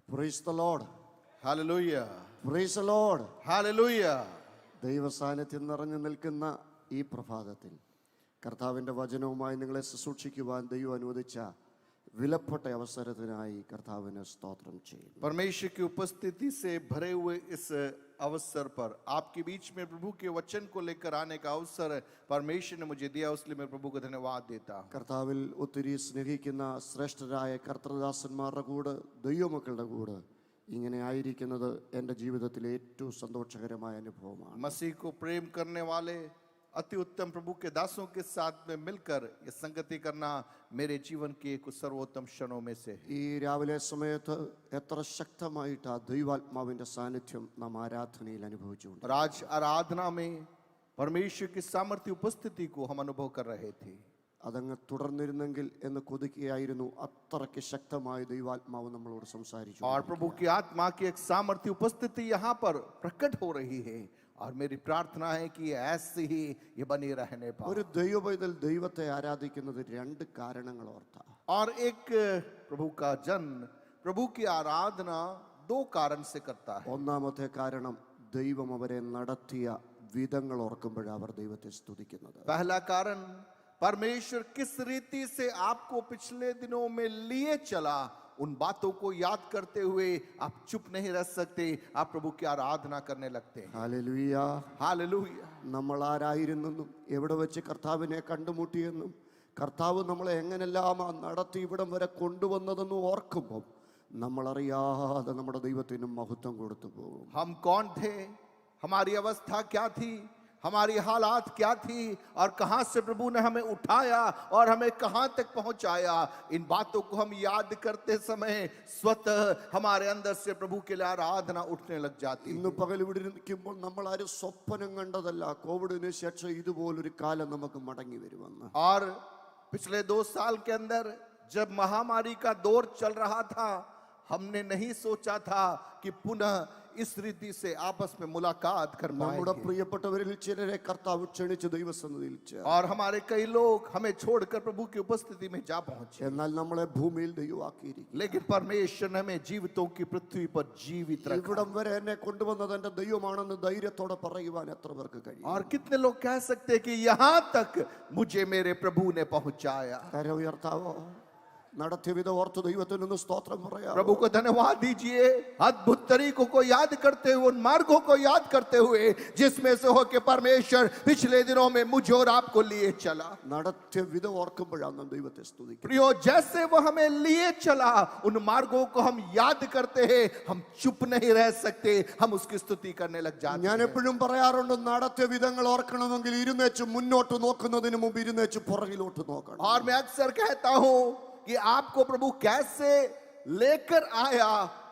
Praise the Lord. Hallelujah. Praise the Lord. Hallelujah. ദൈവസാന്നിധ്യം നിറഞ്ഞു നിൽക്കുന്ന ഈ പ്രഭാതത്തിൽ കർത്താവിൻ്റെ വചനവുമായി നിങ്ങളെ ശുശ്രൂഷിക്കുവാൻ ദൈവം അനുവദിച്ച വിലപ്പെട്ട അവസരത്തിനായി കർത്താവിനെ സ്തോത്രം ചെയ്യും. परमेश्वर की उपस्थिति से भरे हुए इस अवसर पर आपके बीच में प्रभु के वचन को लेकर आने का अवसर परमेश्वर ने मुझे दिया, उसलिए मैं प्रभु को धन्यवाद देता हूं. കർത്താവിൽ ഒത്തിരി സ്നേഹിക്കുന്ന ശ്രേഷ്ഠരായ കർത്തൃദാസന്മാരുടെ കൂടെ ദൈവമക്കളുടെ കൂടെ ഇങ്ങനെ ആയിരിക്കുന്നത് എൻ്റെ ജീവിതത്തിലെ ഏറ്റവും സന്തോഷകരമായ അനുഭവമാണ്. मसीह को प्रेम करने वाले अति उत्तम प्रभु के दासों के साथ में मिलकर ये संगति करना मेरे जीवन के कुछ सर्वोत्तम क्षणों में से है. ഈ രാവിലെ സമയത്ത് എത്ര ശക്തമായിട്ട് ആ ദൈവാത്മാവിന്റെ സാന്നിധ്യം നാം ആരാധനയിൽ അനുഭവിച്ചുകൊണ്ട് और आज आराधना में परमेश्वर की सामर्थ्य उपस्थिति को हम अनुभव कर रहे थे. അതങ്ങ് തുടർന്നിരുന്നെങ്കിൽ എന്ന് കൊതിക്കുകയായിരുന്നു. അത്രയ്ക്ക് ശക്തമായ ദൈവാത്മാവ് നമ്മളോട് സംസാരിച്ചു. और प्रभु की आत्मा की एक सामर्थ्य उपस्थिति यहाँ पर प्रकट हो रही है और मेरी प्रार्थना है कि ऐसे ही ये बनी रहने पाए. ഒരു ദൈവപൈതൽ ദൈവത്തെ ആരാധിക്കുന്നത് രണ്ട് കാരണങ്ങൾ ഓർത്താ. और एक प्रभु का जन प्रभु की आराधना दो कारण से करता है. ഒന്നാമത്തെ കാരണം ദൈവം അവരെ നടത്തിയ വിധങ്ങൾ ഓർക്കുമ്പോഴാണ് അവർ ദൈവത്തെ സ്തുതിക്കുന്നത്. पहला कारण परमेश्वर किस रीति से आपको पिछले दिनों में लिए चला, उन बातों को याद करते हुए आप चुप नहीं रह सकते, आप प्रभु की आराधना करने लगते हैं. ഹല്ലേലൂയ. हालेलुया. നമ്മൾ ആരായിരുന്നെന്നും എവിടെ വെച്ച് കർത്താവിനെ കണ്ടുമുട്ടിയെന്നും കർത്താവ് നമ്മളെ എങ്ങനെല്ലാം നടത്തി ഇവിടം വരെ കൊണ്ടുവന്നതെന്നും ഓർക്കുമ്പോൾ നമ്മളറിയാതെ നമ്മുടെ ദൈവത്തിന് മഹത്വം കൊടുത്തു പോകും. हम कौन थे, हमारी अवस्था क्या थी, हमारी हालात क्या थी और कहां से प्रभु ने हमें उठाया और हमें कहां तक पहुंचाया, इन बातों को हम याद करते समय स्वतः हमारे अंदर से प्रभु के लिए आराधना उठने लग जाती है. ഇന്ന് പകൽ ഇവിടെ ഇരിക്കുമ്പോൾ നമ്മൾ ആരും സ്വപ്നം കണ്ടതല്ല കോവിഡിന് ശേഷം ഇതുപോലൊരു കാലം നമുക്ക് മടങ്ങി വരുമെന്ന്. और पिछले 2 साल के अंदर जब महामारी का दौर चल रहा था, हमने नहीं सोचा था कि पुनः इस रीति से आपस में मुलाकात कर നമ്മുടെ पाएंगे. പ്രിയപ്പെട്ടവരിൽ ചിലരെ കർത്താവ് ക്ഷണിച്ച് ദൈവസന്നിധിയിൽ ചേർന്നു. और हमारे कई लोग हमें छोड़कर प्रभु की उपस्थिति में जा पहुंचे, എന്നാൽ നമ്മളെ ഭൂമിയിൽ ദൈവമാക്കിയിരിക്കും. लेकिन परमेश्वर ने हमें जीवितों की पृथ्वी पर जीवित रखा. ഇവിടം വരെ എന്നെ കൊണ്ടുവന്നത് എന്റെ ദൈവമാണെന്ന് ധൈര്യത്തോടെ പറയുവാൻ എത്ര പേർക്ക് കഴിയും? और कितने लोग कह सकते हैं कि यहाँ तक मुझे मेरे प्रभु ने पहुंचाया. കരം ഉയർത്താവോ? നടത്തിയ വിധം ഓർത്ത് ദൈവത്തിനൊന്ന് സ്തോത്രം പറയാം. प्रभु को धन्यवाद दीजिए. अद्भुत तरीकों को याद करते हुए, उन मार्गों को याद करते हुए जिसमें से हो के परमेश्वर पिछले दिनों में मुझे और आपको लिए चला. നടത്തിയ വിധം ഓർക്കുമ്പോഴാണ് നാം ദൈവത്തെ സ്തുതിക്കുന്നത്. प्रियो, जैसे वो हमें लिए चला, उन मार्गों को हम याद करते हैं, हम चुप नहीं रह सकते, हम उसकी स्तुति करने लग जाते ഞാൻ हैं. എപ്പോഴും പറയാറുണ്ട്, നടത്തിയ വിധങ്ങൾ ഓർക്കണമെങ്കിൽ ഇരുന്നേച്ച് മുന്നോട്ട് നോക്കുന്നതിന് മുമ്പ് ഇരുന്നേച്ച് പുറകിലോട്ട് നോക്കണം. और मैं अक्सर कहता हूं कि आपको प्रभु कैसे लेकर आया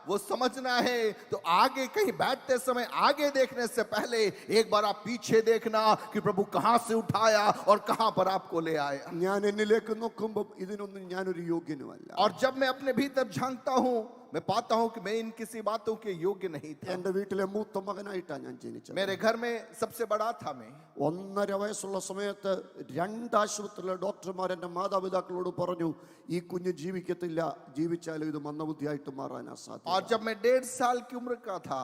वो समझना है, तो आगे कहीं बैठते समय आगे देखने से पहले एक बार आप पीछे देखना कि प्रभु कहां से उठाया और कहां पर आपको ले आया. ഞാൻ എന്നിലേക്ക് നോക്കുമ്പോൾ ഇതിനൊന്നും ഞാനൊരു യോഗ്യനുമല്ല. और जब मैं अपने भीतर झांकता हूं, मैं पाता हूं कि मैं इन किसी बातों के योग्य नहीं था. എന്റെ വീട്ടിലെ മൂത്ത മകനായിട്ടാണ് ഞാൻ ജനിച്ചത്. मेरे घर में सबसे बड़ा था मैं. 1.5 വയസ്സുള്ള സമയത്ത് 2 ആശുപത്രിയിലെ ഡോക്ടർമാർ എന്റെ മാതാപിതാക്കളോട് പറഞ്ഞു, ഈ കുഞ്ഞ് ജീവിക്കത്തില്ല, ജീവിച്ചാലും ഇത് മന്ദബുദ്ധിയായിട്ട് മാറാനാ സാധ്യത. और जब मैं 1.5 साल की उम्र का था,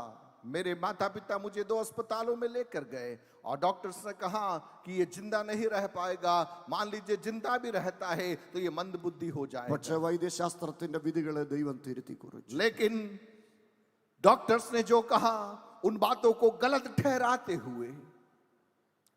मेरे माता पिता मुझे 2 अस्पतालों में लेकर गए और डॉक्टर्स ने कहा कि ये जिंदा नहीं रह पाएगा, मान लीजिए जिंदा भी रहता है तो ये मंद बुद्धि हो जाएगा. പക്ഷേ വൈദ്യശാസ്ത്രത്തിന്റെ വിധികളെ ദൈവം തിരുത്തി കുറിച്ചു. लेकिन डॉक्टर्स ने जो कहा, उन बातों को गलत ठहराते हुए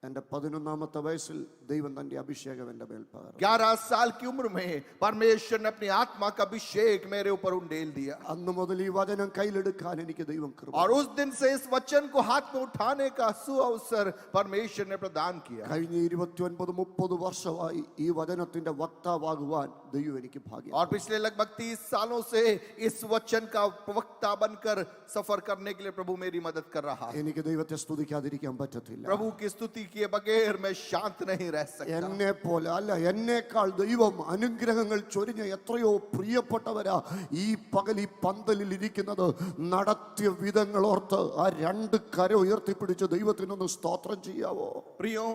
എന്റെ 11ാമത്തെ വയസ്സിൽ ദൈവം തന്റെ അഭിഷേകം എന്റെ മേൽ പകർന്നു. 11 साल की उम्र में परमेश्वर ने अपनी आत्मा का अभिषेक मेरे ऊपर उंडेल दिया. അന്ന് മുതൽ ഈ വചനം കയ്യിലെടുക്കാൻ എനിക്ക് ദൈവം കൃപ. और उस दिन से इस वचन को हाथ में उठाने का सुअवसर परमेश्वर ने प्रदान किया. കഴിഞ്ഞ 29-30 വർഷമായി ഈ വചനത്തിന്റെ വക്താവാകുവാൻ ദൈവം എനിക്ക് ഭാഗ്യം. और पिछले लगभग 30 सालों से इस वचन का प्रवक्ता बनकर सफर करने के लिए प्रभु मेरी मदद कर रहा है. എനിക്ക് ദൈവത്തെ സ്തുതിക്കാതിരിക്കാൻ പറ്റത്തില്ല. प्रभु की स्तुति किए बगैर मैं शांत नहीं रह सकता. എന്നെ പോലെ അല്ല, എന്നേക്കാൾ ദൈവം അനുഗ്രഹങ്ങൾ ചൊരിഞ്ഞ എത്രയോ പ്രിയപ്പെട്ടവരാ ഈ പകൽ ഈ പന്തലിൽ ഇരിക്കുന്നത്. നടത്തിയ വിധങ്ങൾ ഓർത്ത് ആ 2 കരം ഉയർത്തിപ്പിടിച്ച് ദൈവത്തിനൊന്ന് സ്തോത്രം ചെയ്യാവോ? प्रियो,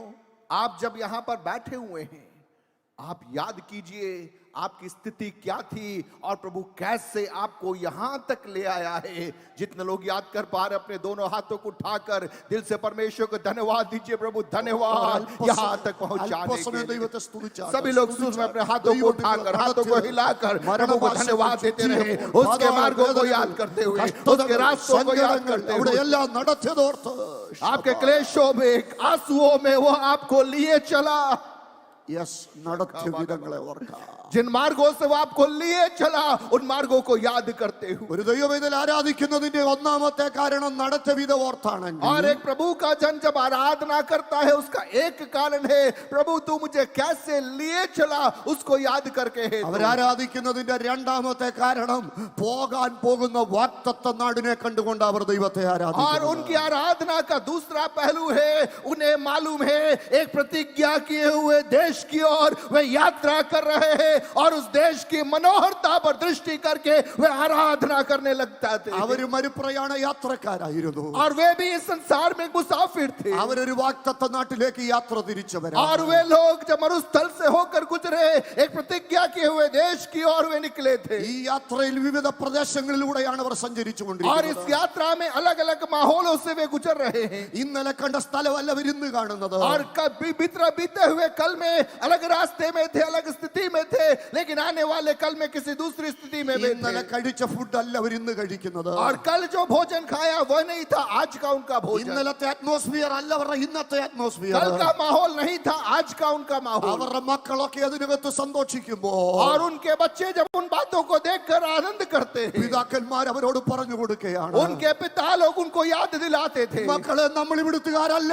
आप जब यहाँ पर बैठे हुए हैं, आप याद कीजिए आपकी स्थिति क्या थी और प्रभु कैसे आपको यहां तक ले आया है। जितने लोग याद कर पा रहे अपने दोनों हाथों को उठाकर दिल से परमेश्वर को धन्यवाद दीजिए। प्रभु धन्यवाद यहां तक पहुंचाने के लिए। सभी लोग सुन अपने हाथों को उठाकर हाथों को हिलाकर प्रभु को धन्यवाद देते रहे, उसके मार्गों को याद करते हुए, उसके रास्तों को याद करते हुए, आपके क्लेशों में आंसुओं में वो आपको लिए चला। യെസ്, നടത്തിയ വിധങ്ങളെ ഓർക്കാം. जिन मार्गों से वो आपको लिए चला उन मार्गों को याद करते हुए। ഒരു ദൈവവേദന ആരാധിക്കുന്നതിന്റെ ഒന്നാമത്തെ കാരണം നടത്തിയ വിധം ഓർത്താണെങ്കിൽ, और एक प्रभु का जन जब आराधना करता है उसका एक कारण है प्रभु तू मुझे कैसे लिए चला, उसको याद करके है। അവർ ആരാധിക്കുന്നതിന്റെ രണ്ടാമത്തെ കാരണം പോകാൻ പോകുന്ന വാഗ്ദത്ത നാടിനെ കണ്ടുകൊണ്ട് അവർ ദൈവത്തെ और ആരാധിക്കുന്നു. उनकी आराधना का दूसरा पहलू है उन्हें मालूम है एक प्रतिज्ञा किए हुए देश की ओर वे यात्रा कर रहे हैं और उस देश की मनोहरता पर दृष्टि करके वे आराधना करने लगता थे। അവർ മരുപ്രയാണ യാത്രക്കാരായിരുന്നു. और वे भी इस संसार में मुसाफिर थे। അവരൊരു വാഗ്ദത്ത നാട്ടിലേക്ക് യാത്ര തിരിച്ചവരാണ്. और वे लोग जब मरुस्थल से होकर गुजरे एक प्रतिज्ञा किए हुए देश की ओर वे निकले थे। ഈ യാത്രയിൽ വിവിധ പ്രദേശങ്ങളിലൂടെയാണ് അവർ और സഞ്ചരിച്ചുകൊണ്ടിരിക്കുന്നത്. इस यात्रा में अलग अलग माहौलों से वे गुजर रहे हैं। ഇന്നലെ കണ്ട സ്ഥലമല്ല ഇന്ന് കാണുന്നത്. और बीते हुए कल में अलग रास्ते में थे, अलग स्थिति में थे, लेकिन आने वाले कल में किसी दूसरी स्थिति में वे ഇന്നലെ थे। കഴിച്ച ഫുഡ് അല്ല അവർ ഇന്ന് കഴിക്കുന്നത്. और कल जो भोजन खाया वह नहीं था आज का उनका भोजन। ഇന്നലത്തെ അറ്റ്മോസ്ഫിയർ അല്ല അവരുടെ ഇന്നത്തെ അറ്റ്മോസ്ഫിയർ. कल का माहौल नहीं था आज का उनका माहौल। അവരുടെ മക്കളൊക്കെ അതിനകത്ത് സന്തോഷിക്കുമ്പോ और उनके बच्चे जब उन बातों को देखकर आनंद करते हैं, പിതാക്കന്മാർ അവരോട് പറഞ്ഞു കൊടുക്കുകയാണ്, उनके पिता लोग उनको याद दिलाते थे, മക്കളെ നമ്മൾ ഇവിടുത്തുകാരല്ല,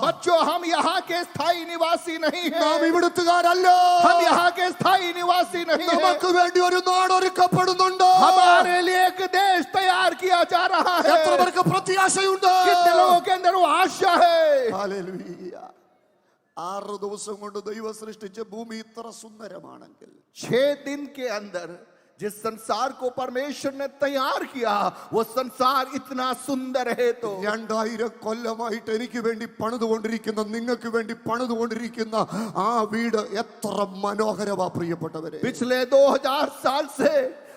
बच्चों हम यहाँ के स्थायी निवासी नहीं നാം हैं, ഇവിടുത്തുകാരല്ല, हम यहाँ के स्थायी निवासी नहीं हैं, നമുക്ക് വേണ്ടി ഒരു നാട് ഒരുക്കപ്പെടുന്നുണ്ട്. हमारे लिए एक देश तैयार किया जा रहा है। എത്ര പേർക്ക് പ്രത്യാശയുണ്ട്? कितने लोगों के अंदर वो आशा है। ഹല്ലേലൂയ. 6 ദിവസം കൊണ്ട് ദൈവം സൃഷ്ടിച്ച ഭൂമി ഇത്ര സുന്ദരമാണെങ്കിൽ, 6 दिन के अंदर जिस संसार को परमेश्वर ने तैयार किया वो संसार इतना सुंदर है तो 2000 കൊല്ലമായിട്ട് എനിക്ക് വേണ്ടി പണിതുകൊണ്ടിരിക്കുന്ന, നിങ്ങൾക്ക് വേണ്ടി പണിതുകൊണ്ടിരിക്കുന്ന ആ വീട് എത്ര മനോഹരമാ പ്രിയപ്പെട്ടവരെ. पिछले 2000 साल से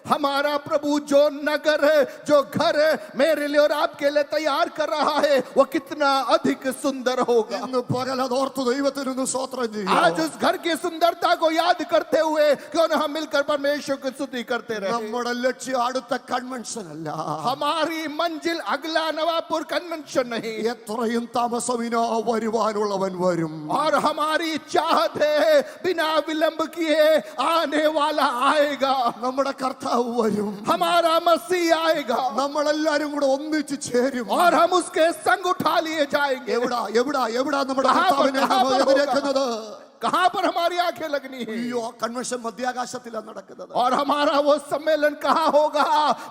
हमारा प्रभु जो नगर है, जो घर है मेरे लिए और आपके लिए तैयार कर रहा है वो कितना अधिक सुंदर होगा। ഇന്ന് പകലതോർത്ത് ദൈവത്തിനൊന്ന് സ്തോത്രം ചെയ്യാം. आज उस घर की सुंदरता को याद करते हुए क्यों न हम मिलकर परमेश्वर की स्तुति करते रहे। നമ്മുടെ ലക്ഷ്യം അടുത്ത കൺവെൻഷൻ അല്ല, हमारी मंजिल अगला नवापुर कन्वेंशन नहीं, എത്രയും താമസമിനോ വരുവാനുള്ളവൻ വരും. और हमारी चाहत है बिना विलंब किए आने वाला आएगा। നമ്മുടെ കർത്താവ് വരും, हमारा मसीह आएगा നമ്മളെല്ലാരും കൂടെ ഒന്നിച്ച് ചേരും. और हम उसके संग उठा लिए जाएंगे। എവിടാ എവിടാ എവിടാ നമ്മുടെ कहाँ पर- കർത്താവിനെ कहाँ पर എതിരേക്കുന്നത്? कहां पर हमारी आंखें लगनी है। അയ്യോ, കൺവെൻഷൻ മധ്യാകാശത്തിലാണ് നടക്കുന്നത്. और हमारा वो सम्मेलन कहां होगा?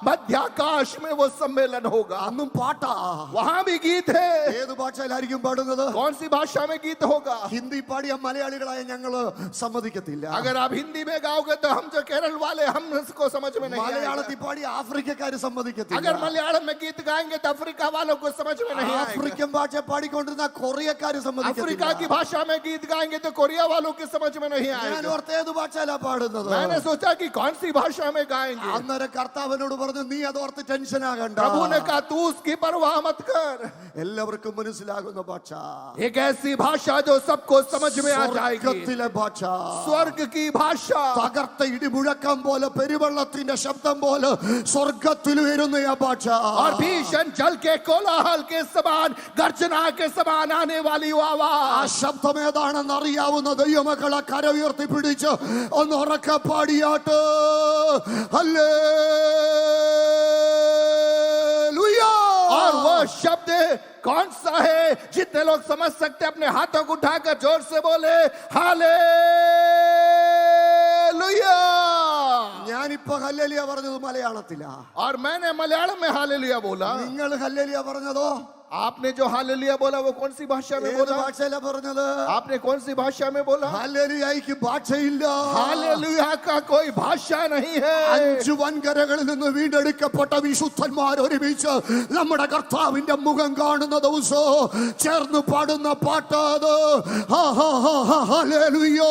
मध्याकाश में वो सम्मेलन होगा। അന്നും പാട്ടാ. वहां भी गीत है। ഏത് ഭാഷയിലായിരിക്കും പാടുന്നത്? कौन सी भाषा में गीत होगा? ഹിന്ദി പാടിയ മലയാളികളായ ഞങ്ങള് സമ്മതിക്കത്തില്ല. अगर आप हिंदी में गाओगे तो हम जो केरल वाले हम इसको समझ में नहीं आएगा। മലയാളത്തിൽ പാടിയ ആഫ്രിക്കക്കാര് സമ്മതിക്കത്തില്ല. अगर मलयालम में गीत गाएंगे तो अफ्रीका वालों को समझ में नहीं आएगा। ആഫ്രിക്കൻ ഭാഷ പാടിക്കൊണ്ടിരുന്ന കൊറിയക്കാര് अफ्रीका സമ്മതിക്കത്തില്ല. की भाषा में गीत गाएंगे तो कोरिया वालों की समझ में नहीं ഞാൻ आएगा। ഓർത്ത് ഏത് ഭാഷയിലാ പാടുന്നത്? मैंने सोचा कि कौन सी भाषा में गाएंगे। അന്നേരം കർത്താവിനോട് പറഞ്ഞു, നീ അതോർത്ത് ടെൻഷൻ ആകണ്ട, प्रभु ने कहा तू उसकी परवाह मत कर। എല്ലാവർക്കും മനസ്സിലാകുന്ന ഭാഷ, एक ऐसी भाषा जो सबको समझ में आ जाएगी, സ്വർഗ്ഗത്തിലെ ഭാഷ, स्वर्ग की भाषा। തകർത്ത ഇടിമുഴക്കം പോലെ, പെരുവെള്ളത്തിന്റെ ശബ്ദം പോലെ സ്വർഗ്ഗത്തിൽ ഉയരുന്ന ആ ഭാഷ, और भीषण जल के कोलाहल के समान गर्जना के समान आने वाली वो ആ आवाज। ശബ്ദം ഏതാണെന്ന് അറിയാവുന്ന ദൈവമക്കളെ കര ഉയർത്തി പിടിച്ച് ഒന്ന് ഉറക്കെ പാടിയാട്ട്. ഹല്ലേലൂയ. और वो शब्द कौन सा है? जितने लोग समझ सकते अपने हाथों को उठाकर जोर से बोले हालेलुया। ഞാനിപ്പോ ഹല്ലേലൂയ പറഞ്ഞത് മലയാളത്തിലാ. और मैंने मलयालम में हालेलुया बोला। നിങ്ങൾ ഹല്ലേലൂയ പറഞ്ഞതോ आपने जो हालेलुया बोला वो कौन सी भाषा में ഏത് बोला? ഭാഷയിലാ പറഞ്ഞത്? आपने कौन सी भाषा में बोला? ഹല്ലേലൂയയ്ക്ക് ഭാഷയില്ല. हालेलुया का कोई भाषा नहीं है। 5 വൻകരകളിൽ നിന്ന് വീണ്ടെടുക്കപ്പെട്ട വിശുദ്ധന്മാർ ഒരുമിച്ച് നമ്മുടെ കർത്താവിന്റെ മുഖം കാണുന്ന ദിവസം ചേർന്ന് പാടുന്ന പാട്ടാത്. ഹല്ലേലൂയ.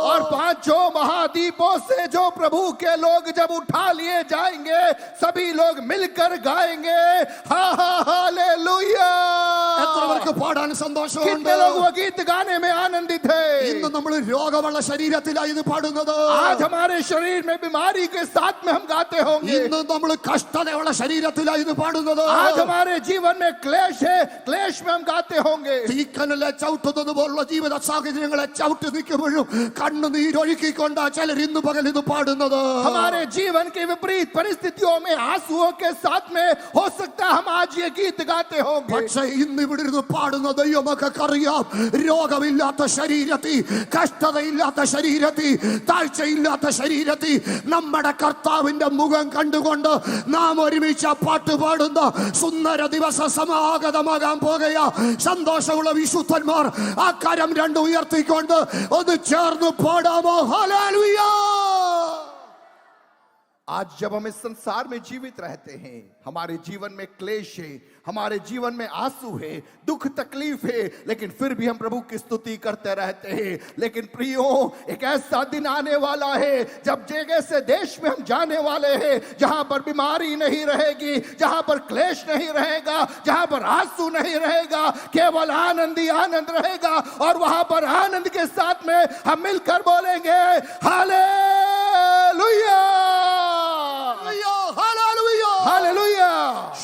और पांचों महाद्वीपों से जो प्रभु के लोग जब उठा लिए जाएंगे सभी लोग मिलकर गाएंगे हा हा हालेलुया। എത്ര പേർക്ക് പാടാൻ സന്തോഷമുണ്ട്? कितने लोग वो गीत गाने में आनंदित है? ഇന്ന് നമ്മൾ രോഗമുള്ള ശരീരത്തിലായി ഇത് പാടുന്നത്. आज हमारे शरीर में बीमारी के साथ में हम गाते होंगे. ഇന്ന് നമ്മൾ കഷ്ടതയുള്ള ശരീരത്തിലായി ഇത് പാടുന്നത്. आज हमारे जीवन में क्लेश है, क्लेश में हम गाते होंगे. തീക്കനലെ ചവിട്ടുന്നത് പോലുള്ള ജീവിത സാഹചര്യങ്ങളെ ചവിട്ടി നിൽക്കുമ്പോഴും കണ്ണുനീരൊഴുക്കിക്കൊണ്ട് ചിലർ ഇന്ന് പകൽ ഇത് പാടുന്നത്. हमारे जीवन के विपरीत परिस्थितियों में आंसुओं के साथ में हो सकता है हम आज ये गीत गाते होंगे. പക്ഷേ ഇന്ന് ഇവിടെ ഇരുന്ന് പാടുന്ന ദൈവമൊക്കെ അറിയാം, രോഗമില്ലാത്ത ശരീരത്തിൽ, കഷ്ടതയില്ലാത്ത ശരീരത്തിൽ, താഴ്ചയില്ലാത്ത ശരീരത്തിൽ നമ്മുടെ കർത്താവിന്റെ മുഖം കണ്ടുകൊണ്ട് നാം ഒരുമിച്ച് പാട്ട് പാടുന്ന സുന്ദര ദിവസ സമാഗതമാകാൻ പോകുകയാ. സന്തോഷമുള്ള വിശുദ്ധന്മാർ ആ കരം രണ്ട് ഉയർത്തിക്കൊണ്ട് ഒന്ന് ചേർന്ന് പാടാമോ? ഹല്ലേലൂയ. आज जब हम इस संसार में जीवित रहते हैं हमारे जीवन में क्लेश है, हमारे जीवन में आंसू है, दुख तकलीफ है, लेकिन फिर भी हम प्रभु की स्तुति करते रहते हैं. लेकिन प्रियो एक ऐसा दिन आने वाला है जब जगह से देश में हम जाने वाले हैं जहां पर बीमारी नहीं रहेगी, जहां पर क्लेश नहीं रहेगा, जहां पर आंसू नहीं रहेगा, केवल आनंद ही आनंद रहेगा. और वहां पर आनंद के साथ में हम मिलकर बोलेंगे हालेलुया ഹല്ലേലൂയ. हालेलुया.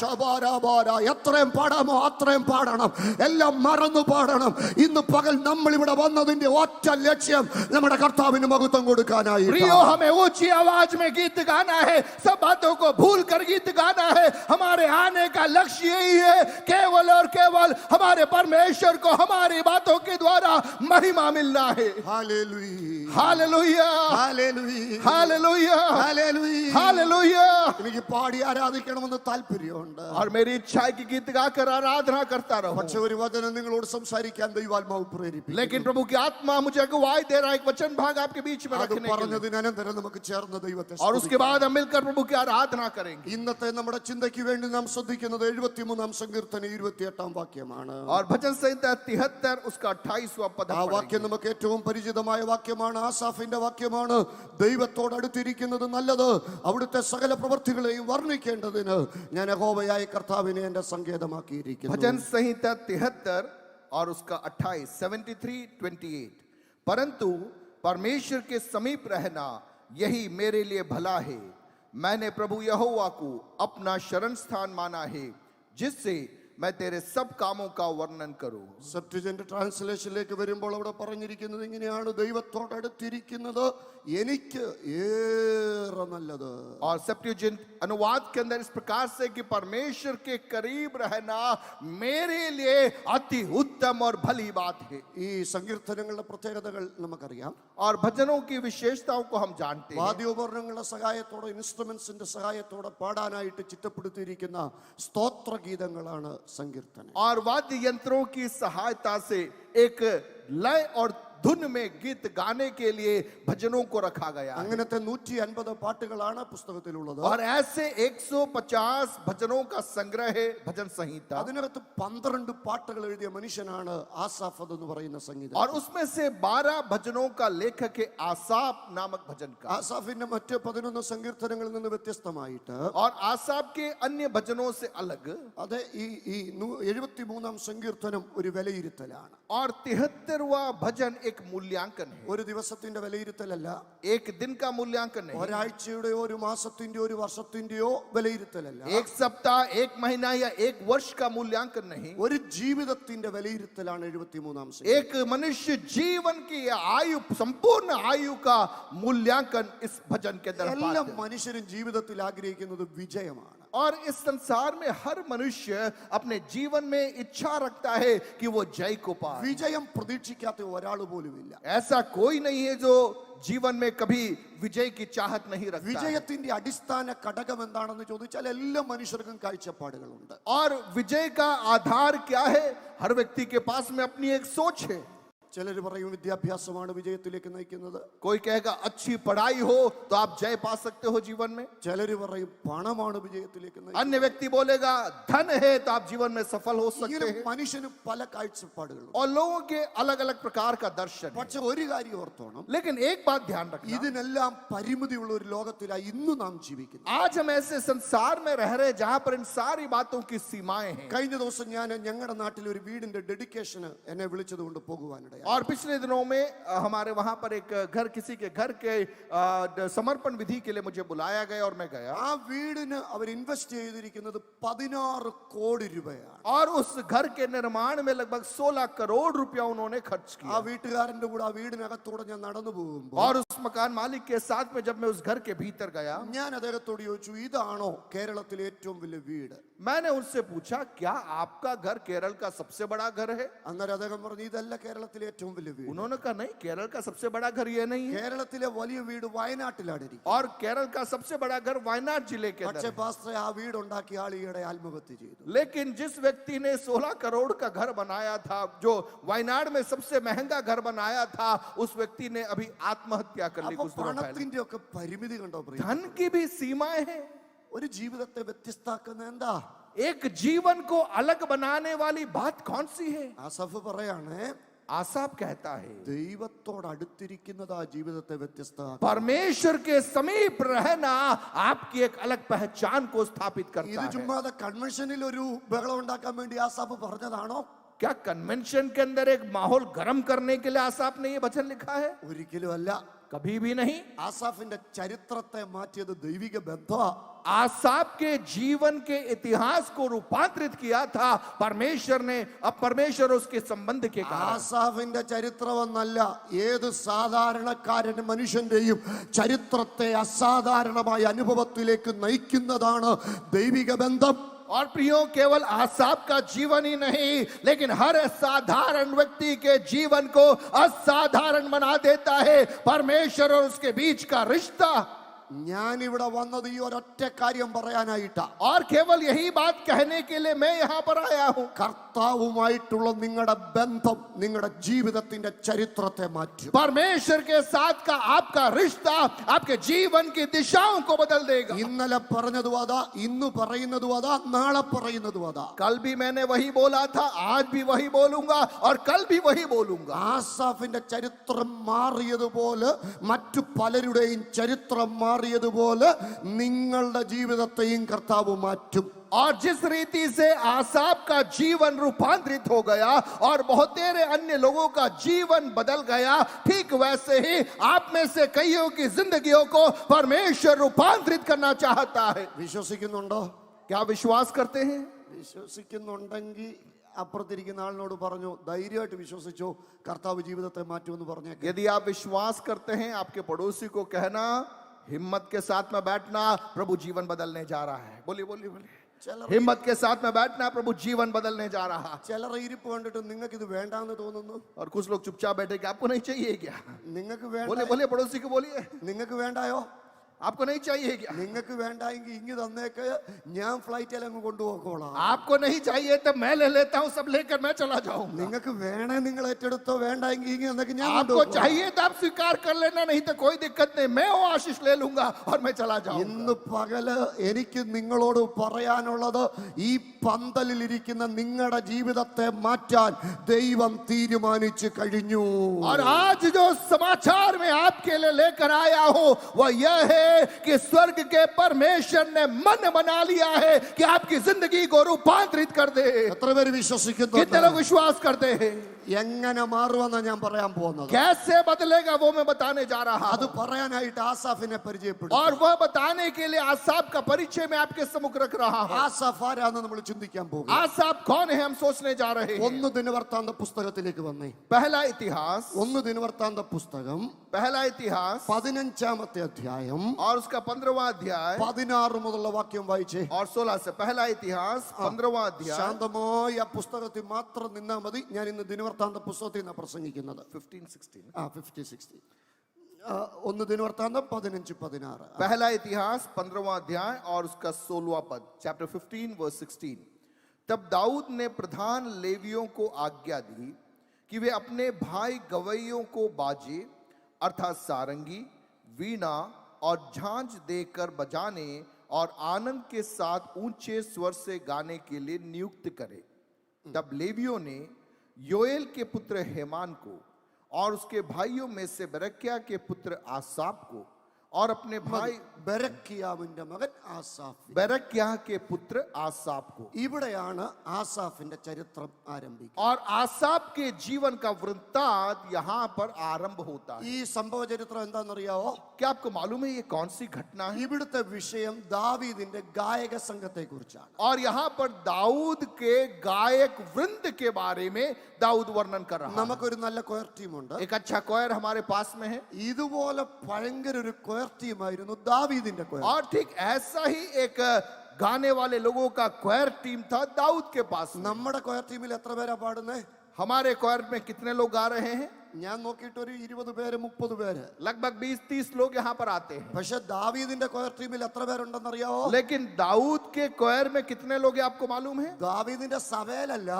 ശബാരാബാര. എത്രയും പാടാമോ അത്രയും പാടണം, എല്ലാം മറന്നു പാടണം. ഇന്ന് പകൽ നമ്മൾ ഇവിടെ വന്നതിന്റെ ഒറ്റ ലക്ഷ്യം നമ്മുടെ കർത്താവിന് മഹത്വം കൊടുക്കാനായി. प्रियो हमें ऊंची आवाज में गीत गाना है, सब बातों को भूल कर गीत गाना है. हमारे आने का लक्ष्य यही है, केवल और केवल हमारे परमेश्वर को हमारी बातों के द्वारा महिमा मिलना है. Hallelujah. Hallelujah hallelujah. Hallelujah hallelujah. Hallelujah. എനിക്ക് പാടി ആരാധിക്കണമെന്ന് താല്പര്യമുണ്ട്. और मेरी इच्छा है कि गीत गाकर आराधना करता रहूं. പക്ഷെ ഒരു വചനം നിങ്ങളോട് സംസാരിക്കാൻ ദൈവാത്മാവ് പ്രേരിപ്പിക്കും. लेकिन प्रभु की आत्मा मुझे अगुवाई दे रहा है, एक वचन भाग आपके बीच में അത് रखने के लिए. പറഞ്ഞതിന് അനന്തരം നമുക്ക് ചേർന്ന് ദൈവത്തെ और उसके बाद हम मिलकर प्रभु की आराधना करेंगे. ഇന്നത്തെ നമ്മുടെ ചിന്തയ്ക്ക് വേണ്ടി നാം ശ്രദ്ധിക്കുന്നത് 73 സങ്കീർത്തനം 28 വാക്യമാണ്. और भजन संहिता 73 उसका 28वां पद ആ വാക്യം നമുക്ക് ഏറ്റവും പരിചിതമായ വാക്യമാണ്, ആസാഫിന്റെ വാക്യമാണ്. ദൈവത്തോട് അടുത്തിരിക്കുന്നത് നല്ലത്, അവിടുത്തെ സകല പ്രവൃത്തികളെയും വർണ്ണിക്കേണ്ടതിന് ഞാൻ യഹോവയായ കർത്താവിനെ എന്റെ സങ്കേതമാക്കിയിരിക്കുന്നു. भजन संहिता 73 और उसका 28 73:28. परंतु परमेश्वर के समीप रहना यही मेरे लिए भला है. मैंने प्रभु यहोवा को अपना शरण स्थान माना है, जिससे मैं तेरे सब कामों का वर्णन करूं. സെപ്റ്റുജന്റ് ട്രാൻസ്ലേഷനിലേക്ക് വരുമ്പോൾ അവിടെ പറഞ്ഞിരിക്കുന്നത് ഇങ്ങനെയാണ്, ദൈവത്തോട് അടുത്തിരിക്കുന്നത് എനിക്ക് ഏറെ നല്ലത്. और सेप्टुजिंट अनुवाद के अंदर इस प्रकार से कि परमेश्वर के करीब रहना मेरे लिए अति उत्तम और भली बात है. ഈ സങ്കീർത്തനങ്ങളുടെ പ്രത്യേകതകൾ നമുക്കറിയാം. और भजनों की विशेषताओं को हम जानते हैं. വാദ്യോപകരണങ്ങളുടെ സഹായത്തോടെ, ഇൻസ്ട്രുമെന്റ്സിന്റെ സഹായത്തോടെ പാടാനായിട്ട് ചിട്ടപ്പെടുത്തിയിരിക്കുന്ന സ്തോത്ര ഗീതങ്ങളാണ് സങ്കീർത്തനം. और वाद्य यंत्रों की सहायता से एक लय और धुन में गीत गाने के लिए भजनों को रखा गया है. അങ്ങനത്തെ 150 പാട്ടുകളാണ് പുസ്തകത്തിലുള്ളത്. और ऐसे 150 भजनों का संग्रह है भजन संहिता. അതിനകത്ത് 12 പാട്ടുകൾ എഴുതിയ മനുഷ്യനാണ് ആസാഫ് എന്ന് പറയുന്ന സംഗീതം. और उसमें से 12 भजनों का लेखक है आसाफ नामक भजन का. ആസാഫിന്റെ മറ്റ് 11 സങ്കീർത്തനങ്ങളിൽ നിന്ന് വ്യത്യസ്തമായിട്ട് और आसाफ के अन्य भजनों से अलग അത് ഈ 73 സങ്കീർത്തനം ഒരു വിലയിരുത്തലാണ്. और 73वां भजन एक मूल्यांकन है. ഒരു ദിവസത്തിന്റെ വിലയിരുത്തലല്ല, एक दिन का मूल्यांकन नहीं, ഒരാഴ്ചയുടെയോ ഒരു മാസത്തിന്റെയോ ഒരു വർഷത്തിന്റെയോ വിലയിരുത്തലല്ല, एक सप्ताह एक महीना या एक वर्ष का मूल्यांकन नहीं, ഒരു ജീവിതത്തിന്റെ വിലയിരുത്തലാണ് 73 സംഗീതം. एक मनुष्य जीवन की आयु संपूर्ण आयु का मूल्यांकन इस भजन के अंदर എല്ലാ पाते हैं. മനുഷ്യരും ജീവിതത്തിൽ ആഗ്രഹിക്കുന്നത് വിജയമാണ്. और इस संसार में हर मनुष्य अपने जीवन में इच्छा रखता है कि वो जय को पाए. വിജയം പ്രതീക്ഷിക്കാത്ത ഒരാൾ പോലുമില്ല. ऐसा कोई नहीं है जो जीवन में कभी विजय की चाहत नहीं रखता है. വിജയത്തിന്റെ അടിസ്ഥാന ഘടകം എന്താണെന്ന് ചോദിച്ചാൽ എല്ലാ മനുഷ്യർക്കും കാഴ്ചപ്പാടുകളുണ്ട്. और विजय का आधार क्या है? हर व्यक्ति के पास में अपनी एक सोच है. ചിലര് പറയും വിദ്യാഭ്യാസമാണ് വിജയത്തിലേക്ക് നയിക്കുന്നത്. कोई कहेगा अच्छी पढ़ाई हो तो आप जय पा सकते हो जीवन में. ചിലര് പറയും പണമാണ് വിജയത്തിലേക്ക് നയിക്കുന്നത്. अन्य व्यक्ति बोलेगा धन है तो आप जीवन में सफल हो सकते ഇങ്ങനെ हैं. മനുഷ്യന് പല കാഴ്ചപ്പാടുകളും. और लोगों के अलग अलग प्रकार का दर्शन है. പക്ഷെ ഒരു കാര്യം ഓർത്തോണം, लेकिन एक बात ध्यान रखना, ഇതിനെല്ലാം പരിമിതിയുള്ള ഒരു ലോകത്തിലാണ് ഇന്ന് നാം ജീവിക്കുന്നത്. आज हम ऐसे संसार में रह रहे हैं जहां पर इन सारी बातों की सीमाएं हैं. കഴിഞ്ഞ ദിവസം ഞാൻ ഞങ്ങളുടെ നാട്ടിൽ ഒരു വീടിന്റെ ഡെഡിക്കേഷന് എന്നെ വിളിച്ചത് കൊണ്ട് പോകുവാനിടയായി. और पिछले दिनों में हमारे वहां पर एक घर, किसी के घर के समर्पण विधि के लिए मुझे बुलाया गया और मैं गया. ആ വീടിന് അവർ ഇൻവെസ്റ്റ് ചെയ്തിരിക്കുന്നത് 16 കോടി രൂപയാണ്. और उस घर के निर्माण में लगभग 16 करोड़ रुपया उन्होंने खर्च ആ किया. വീട്ടുകാരന്റെ കൂടെ ആ വീടിനകത്തൂടെ ഞാൻ നടന്നു പോകുമ്പോൾ और उस मकान मालिक के साथ में जब मैं उस घर के भीतर गया, ഞാൻ അദ്ദേഹത്തോട് ചോദിച്ചു, ഇതാണോ കേരളത്തിലെ ഏറ്റവും വലിയ വീട്? मैंने उनसे पूछा क्या आपका घर केरल का सबसे बड़ा घर है? അന്നേരം അദ്ദേഹം പറഞ്ഞു, ഇതല്ല കേരളത്തിലെ ഏറ്റവും വലിയ വീട്. उन्होंने कहा नहीं, केरल का सबसे बड़ा घर ये नहीं है. കേരളത്തിലെ വലിയ വീട് വയനാട്ടിലാണ് ഇരിക്കുന്നത്. और केरल का सबसे बड़ा घर वायनाड जिले के अंदर പക്ഷേ है. പാസ്റ്ററെ, ആ വീടുണ്ടാക്കിയ ആൾ ഈയിടെ ആത്മഹത്യ ചെയ്തു. लेकिन जिस व्यक्ति ने 16 करोड़ का घर बनाया था, जो वायनाड में सबसे महंगा घर बनाया था, उस व्यक्ति ने अभी आत्महत्या कर ली അപ്പൊ कुछ दिनों पहले. പണത്തിന്റെ ഒക്കെ പരിമിതി കണ്ടോ പ്രിയ? धन की भी सीमाएं हैं. ഒരു ജീവിതത്തെ വ്യത്യസ്താക്കുന്ന എന്താ? एक जीवन को अलग बनाने वाली बात कौन सी है? ആസഫ് പറയാണ്, आसाफ कहता है ദൈവത്തോട് അടുത്തിരിക്കുന്നത് ആ ജീവിതത്തെ വ്യത്യസ്തമാക്കും. परमेश्वर के समीप रहना आपकी एक अलग पहचान को स्थापित करता ഇത് है. ചുമ്മാതെ കൺവെൻഷനിൽ ഒരു ബഹളം ഉണ്ടാക്കാൻ വേണ്ടി ആസാഫ് പറഞ്ഞതാണോ? क्या कन्वेंशन के अंदर एक माहौल गर्म करने के लिए आसाफ ने ये वचन लिखा है? ഒരിക്കലും അല്ല. कभी भी नहीं. ആസാഫിന്റെ ചരിത്രത്തെ മാറ്റിയത് ദൈവിക ബന്ധമാ. आसाफ के जीवन के इतिहास को रूपांतरित किया था परमेश्वर ने. अब परमेश्वर उसके संबंध के कारण. ആസാഫിന്റെ ചരിത്രമെന്നല്ല, ഏത് സാധാരണക്കാരൻ മനുഷ്യന്റെയും ചരിത്രത്തെ അസാധാരണമായ അനുഭവത്തിലേക്ക് നയിക്കുന്നതാണ് ദൈവിക ബന്ധം. और प्रियो, केवल आसाफ का जीवन ही नहीं, लेकिन हर साधारण व्यक्ति के जीवन को असाधारण बना देता है परमेश्वर और उसके बीच का रिश्ता. ഞാൻ ഇവിടെ വന്നത് ഈ ഒരൊറ്റ കാര്യം പറയാനായിട്ടാ. और केवल यही बात कहने के लिए मैं यहां पर आया हूं. കർത്താവുമായിട്ടുള്ള നിങ്ങളുടെ ബന്ധം നിങ്ങളുടെ ജീവിതത്തിന്റെ ചരിത്രത്തെ മാറ്റും. परमेश्वर के साथ का आपका रिश्ता आपके जीवन की दिशाओं को बदल देगा. ഇന്നലെ പറഞ്ഞതും അതാ, ഇന്ന് പറയുന്നതും അതാ, നാളെ പറയുന്നതും അതാ. कल भी मैंने वही बोला था, आज भी वही बोलूंगा और कल भी वही बोलूंगा. ആസാഫിന്റെ ചരിത്രം മാറിയതുപോലെ മറ്റു പലരുടെയും ചരിത്രം മാറിയതുപോലെ നിങ്ങളുടെ ജീവിതത്തെയും കർത്താവ് മാറ്റും. और जिस रीति से आसाफ का जीवन रूपांतरित हो गया और बहुत तेरे अन्य लोगों का जीवन बदल गया, ठीक वैसे ही आप में से कईयों की जिंदगियों को परमेश्वर रूपांतरित करना चाहता है. വിശ്വസിക്കുന്നുണ്ടോ? क्या विश्वास करते हैं? വിശ്വസിക്കുന്നുണ്ടെങ്കിൽ അപ്പുറത്തിരിക്കുന്ന ആളിനോട് പറഞ്ഞു, ധൈര്യമായിട്ട് വിശ്വസിച്ചോ, കർത്താവ് ജീവിതത്തെ മാറ്റുമെന്ന് പറഞ്ഞേക്കെ. यदि आप विश्वास करते हैं, आपके पड़ोसी को कहना, हिम्मत के साथ में बैठना, प्रभु जीवन बदलने जा रहा है. बोलिए बोलिए बोलिए. हिम्मत के साथ में बैठना, प्रभु जीवन बदलने जा रहा है. ചിലർ ഇരിപ്പ് കണ്ടിട്ട് നിങ്ങൾക്ക് ഇത് വേണ്ടാന്ന് തോന്നുന്നു. और कुछ लोग चुपचाप बैठे कि आपको नहीं चाहिए क्या? നിങ്ങൾക്ക് बोलिए വേണ്ട, बोलिए पड़ोसी को बोलिए, നിങ്ങൾക്ക് വേണ്ടായോ? आपको नहीं चाहिए क्या? നിങ്ങൾക്ക് വേണ്ടായെങ്കിൽ ഇങ്ങ് തന്നേക്ക്, ഞാൻ ഫ്ലൈറ്റിൽ അങ്ങ് കൊണ്ടുപോക്കോളാം. आपको नहीं चाहिए तो मैं ले लेता हूं, सब लेकर मैं चला जाऊंगा. നിങ്ങൾക്ക് വേണേ നിങ്ങൾ ഏറ്റെടുത്തോ, വേണ്ടായെങ്കിൽ ഇങ്ങ് തന്നേക്ക്, ഞാൻ आपको കൊണ്ടുപോക്കോളാം. चाहिए तो आप स्वीकार कर लेना, नहीं तो कोई दिक्कत नहीं, मैं वो आशीष ले लूंगा और मैं चला जाऊंगा. ഇന്ന് പകല് എനിക്ക് നിങ്ങളോട് പറയാനുള്ളത്, ഈ പന്തലിൽ ഇരിക്കുന്ന നിങ്ങളുടെ ജീവിതത്തെ മാറ്റാൻ ദൈവം തീരുമാനിച്ചു കഴിഞ്ഞു. और आज जो समाचार में आपके लिए लेकर आया हूं वह यह है कि स्वर्ग के परमेश्वर ने मन बना लिया है कि आपकी जिंदगी को रूपांतरित कर दे. എത്ര പേര് വിശ്വസിക്കുന്നു? कितने लोग विश्वास करते हैं? എങ്ങനെ മാറുമെന്നാ ഞാൻ പറയാൻ പോകുന്നത്. कैसे बदलेगा वो मैं बताने जा रहा അത് हूं. പറയാനായിട്ട് ആസാഫിനെ പരിചയപ്പെടും. और वह बताने के लिए आसाफ का परिचय मैं आपके सम्मुख रख रहा हूं. ആസാഫ് ആരാന്ന് നമ്മൾ ചിന്തിക്കാൻ പോകും. आसाफ कौन है हम सोचने जा रहे हैं. ഒന്ന് ദിനവൃത്താന്ത പുസ്തകത്തിലേക്ക് വന്നേ. पहला इतिहास, ഒന്ന് ദിനവൃത്താന്ത പുസ്തകം पहला इतिहास 15-ാമത്തെ അധ്യായം और उसका 15वां अध्याय 16 മുതലുള്ള വാക്യം വായിച്ചേ. और 16 से. पहला इतिहास 15वां अध्याय ശാന്തമായി ആ പുസ്തകത്തിൽ മാത്രം നിന്നാ മതി. ഞാൻ ഇന്ന് ദിനവൃത്താന്ത പുസ്തകത്തിൽ നിന്നാണ് പ്രസംഗിക്കുന്നത്. 15-16. 50-60. ഒന്ന് ദിനവൃത്താന്തം 15-16. पहला इतिहास 15वां अध्याय और उसका 16वां पद. Chapter 15 verse 16. तब दाऊद ने प्रधान लेवियों को आज्ञा दी कि वे अपने भाई गवैयों को बाजे अर्थात सारंगी, वीणा और झांझ देकर बजाने और आनंद के साथ ऊंचे स्वर से गाने के लिए नियुक्त करे। तब लेवियों ने योएल के पुत्र हेमान को और उसके भाइयों में से बरक्या के पुत्र आसाफ को और अपने भाई ബെരക്കിയാവിന്റെ മകൻ ആസാഫ്. बरक्या के पुत्र आसाफ को। ഇവിടെയാണ് ആസാഫിന്റെ ചരിത്രം ആരംഭിക്കുന്നത്. और आसाफ के जीवन का वृत्तांत यहाँ पर आरंभ होता है। ഈ സംഭവ ചരിത്രം എന്താണെന്നറിയാവോ? क्या आपको मालूम है ये कौन सी घटना है? ഇവിടുത്തെ വിഷയം ദാവീദിന്റെ ഗായക സംഘത്തെ കുറിച്ചാണ്. और यहाँ पर दाऊद के गायक वृंद के बारे में दाऊद वर्णन कर रहा है। നമുക്കൊരു നല്ല കൊയർ ടീമുണ്ട്. एक अच्छा कोयर हमारे पास में है ഇതുപോലെ ഭയങ്കര ഒരു കൊയർ ടീമായിരുന്നു ദാവീദിന്റെ കൊയർ. और ठीक ऐसा ही एक गाने वाले लोगों का कोयर टीम था दाऊद के पास में। നമ്മുടെ കൊയർ ടീമിൽ എത്ര പേരാ പാടുന്നേ? हमारे कोयर में कितने लोग गा रहे हैं? ഞാൻ നോക്കിയിട്ട് ഒരു 20 പേര് 30 പേര്. लगभग 20-30 लोग यहाँ पर आते हैं। പക്ഷെ ദാവീദിന്റെ കൊയർ ടീമിൽ എത്ര പേരുണ്ടെന്നറിയാവോ? लेकिन दाऊद के कोयर में कितने लोग हैं आपको मालूम है? ദാവീദിന്റെ സഭയിലല്ല,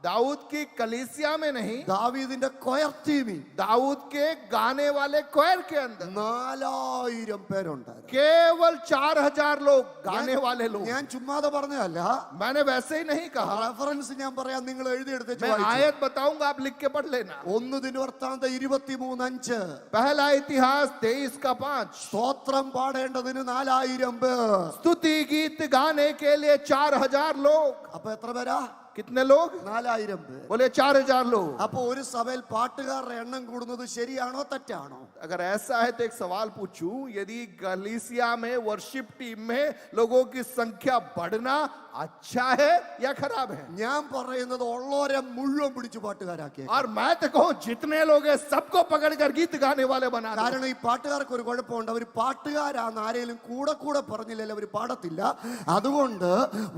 दाऊद की कलीसिया में नहीं, ദാവീദിന്റെ കൊയർ ടീമിൽ दाऊद के गाने वाले कोयर के अंदर 4000 പേരുണ്ടായിരുന്നു. केवल 4000 लोग गाने वाले लोग। ഞാൻ ചുമ്മാതെ പറഞ്ഞതല്ല, मैंने वैसे ही नहीं कहा, റെഫറൻസ് ഞാൻ പറയാം, നിങ്ങൾ എഴുതിയെടുത്ത് मैं आयत बताऊंगा, आप लिख के पढ़ लेना। 1 ദിനവൃത്താന്തം 23:5 पहला इतिहास 23:5 സ്തോത്രം പാടേണ്ടതിന് 4000 പേർ. स्तुति गीत गाने के लिए 4000 लोग। അപ്പൊ എത്ര പേരാ? कितने लोग? 4000 പേർ. बोले 4000 लोग। അപ്പൊ ഒരു സഭയിൽ പാട്ടുകാരുടെ എണ്ണം കൂടുന്നത് ശരിയാണോ തെറ്റാണോ? अगर ऐसा है तो एक सवाल पूछूं, यदि गलीसिया में वर्शिप टीम में लोगों की संख्या बढ़ना अच्छा है या खराब है? ഞാൻ പറയുന്നത് ഉള്ളവരെ മുഴുവൻ പിടിച്ചു പാട്ടുകാരാക്കി. और मैं तो कहूं जितने लोग हैं सबको पकड़कर गीत गाने वाले बना दो। കാരണം ഈ പാട്ടുകാർക്ക് ഒരു കുഴപ്പമുണ്ട്, അവർ പാട്ടുകാരാന്ന് ആരെങ്കിലും കൂടെ കൂടെ പറഞ്ഞില്ലല്ലോ അവർ പാടത്തില്ല. അതുകൊണ്ട്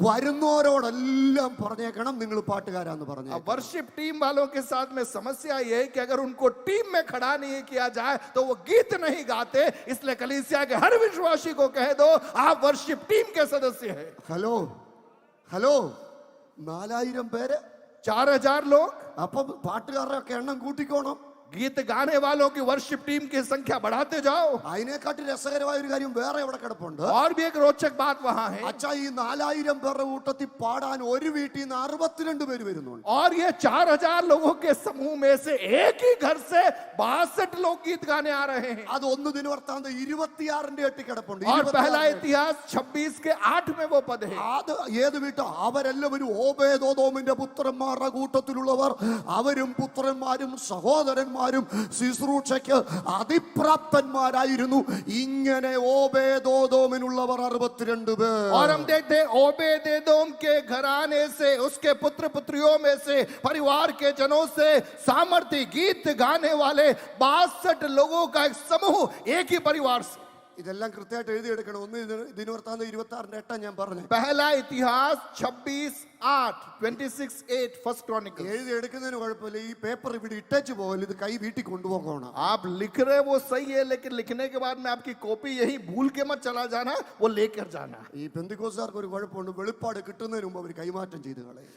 വരുന്നവരോടെല്ലാം പറഞ്ഞേക്കണം നിങ്ങൾ പാട്ടുകാരാന്ന് പറഞ്ഞു. अब वर्शिप टीम वालों के साथ में समस्या ये है कि अगर उनको टीम में खड़ा नहीं किया जाए तो वो गीत नहीं गाते। इसलिए कलीसिया के हर विश्वासी को कह दो आप वर्शिप टीम के सदस्य हैं। ഹലോ ഹലോ 4000 പേര്, 4000 लोग। അപ്പൊ പാട്ടുകാരുടെ ഒക്കെ എണ്ണം കൂട്ടിക്കോണം. गीत गाने वालों की वर्शिप टीम की संख्या बढ़ाते जाओ। അതിനെക്കാട്ടി രസകരമായ ഒരു കാര്യം വേറെ എവിടെ കിടപ്പുണ്ട്. और भी एक रोचक बात वहां है। അച്ഛാ, ഈ 4000 പേരുടെ കൂട്ടത്തിൽ പാടാൻ ഒരു വീട്ടിൽ നിന്ന് 62 പേര് വരുന്നുണ്ട്. और ये 4000 लोगों के समूह में से एक ही घर से 62 लोग गीत गाने आ रहे हैं। അത് 1 ദിനവൃത്താന്തം 26ന്റെ 8 കിടപ്പുണ്ട്. और पहला इतिहास 26 के 8 में वो पद है। അത് ഏത് വീട്ടാ? അവരെല്ലാവരും ഓബേദോദോമിന്റെ പുത്രന്മാരുടെ കൂട്ടത്തിലുള്ളവർ. അവരും പുത്രന്മാരും സഹോദരന്മാരും ശുശ്രൂഷയ്ക്ക് അതിപ്രാപ്തന്മാരായിരുന്നു. ഇങ്ങനെ ഓബേദോദോമിനുള്ളവർ 62 പേർ. और हम देखते हैं ओबेदेदोम के घराने से, उसके पुत्र पुत्रियों में से, परिवार के जनों से सामर्थ्य गीत गाने वाले 62 लोगों का एक समूह एक ही परिवार से। ഇതെല്ലാം കൃത്യമായിട്ട് എഴുതിയെടുക്കണം. 1 ദിനവൃത്താന്തം 26ന്റെ 8 ഞാൻ പറഞ്ഞു. पहला इतिहास 26:8 फर्स्ट क्रॉनिकल। എഴുതിയെടുക്കുന്നതിന് കുഴപ്പമില്ല, ഈ പേപ്പർ ഇവിടെ ഇട്ടേച്ച് പോകല്, ഇത് കൈ വീട്ടിൽ കൊണ്ടുപോകണം. आप लिख रहे वो सही है, लेकिन लिखने के बाद में आपकी कॉपी यही भूल के मत चला जाना, वो लेकर जाना। ഈ പെന്തിക്കോസ്തുകാർക്ക് ഒരു കുഴപ്പമുണ്ട്, വെളിപ്പാട് കിട്ടുന്നതിന് മുമ്പ് അവർ കൈമാറ്റം ചെയ്ത് കളയും.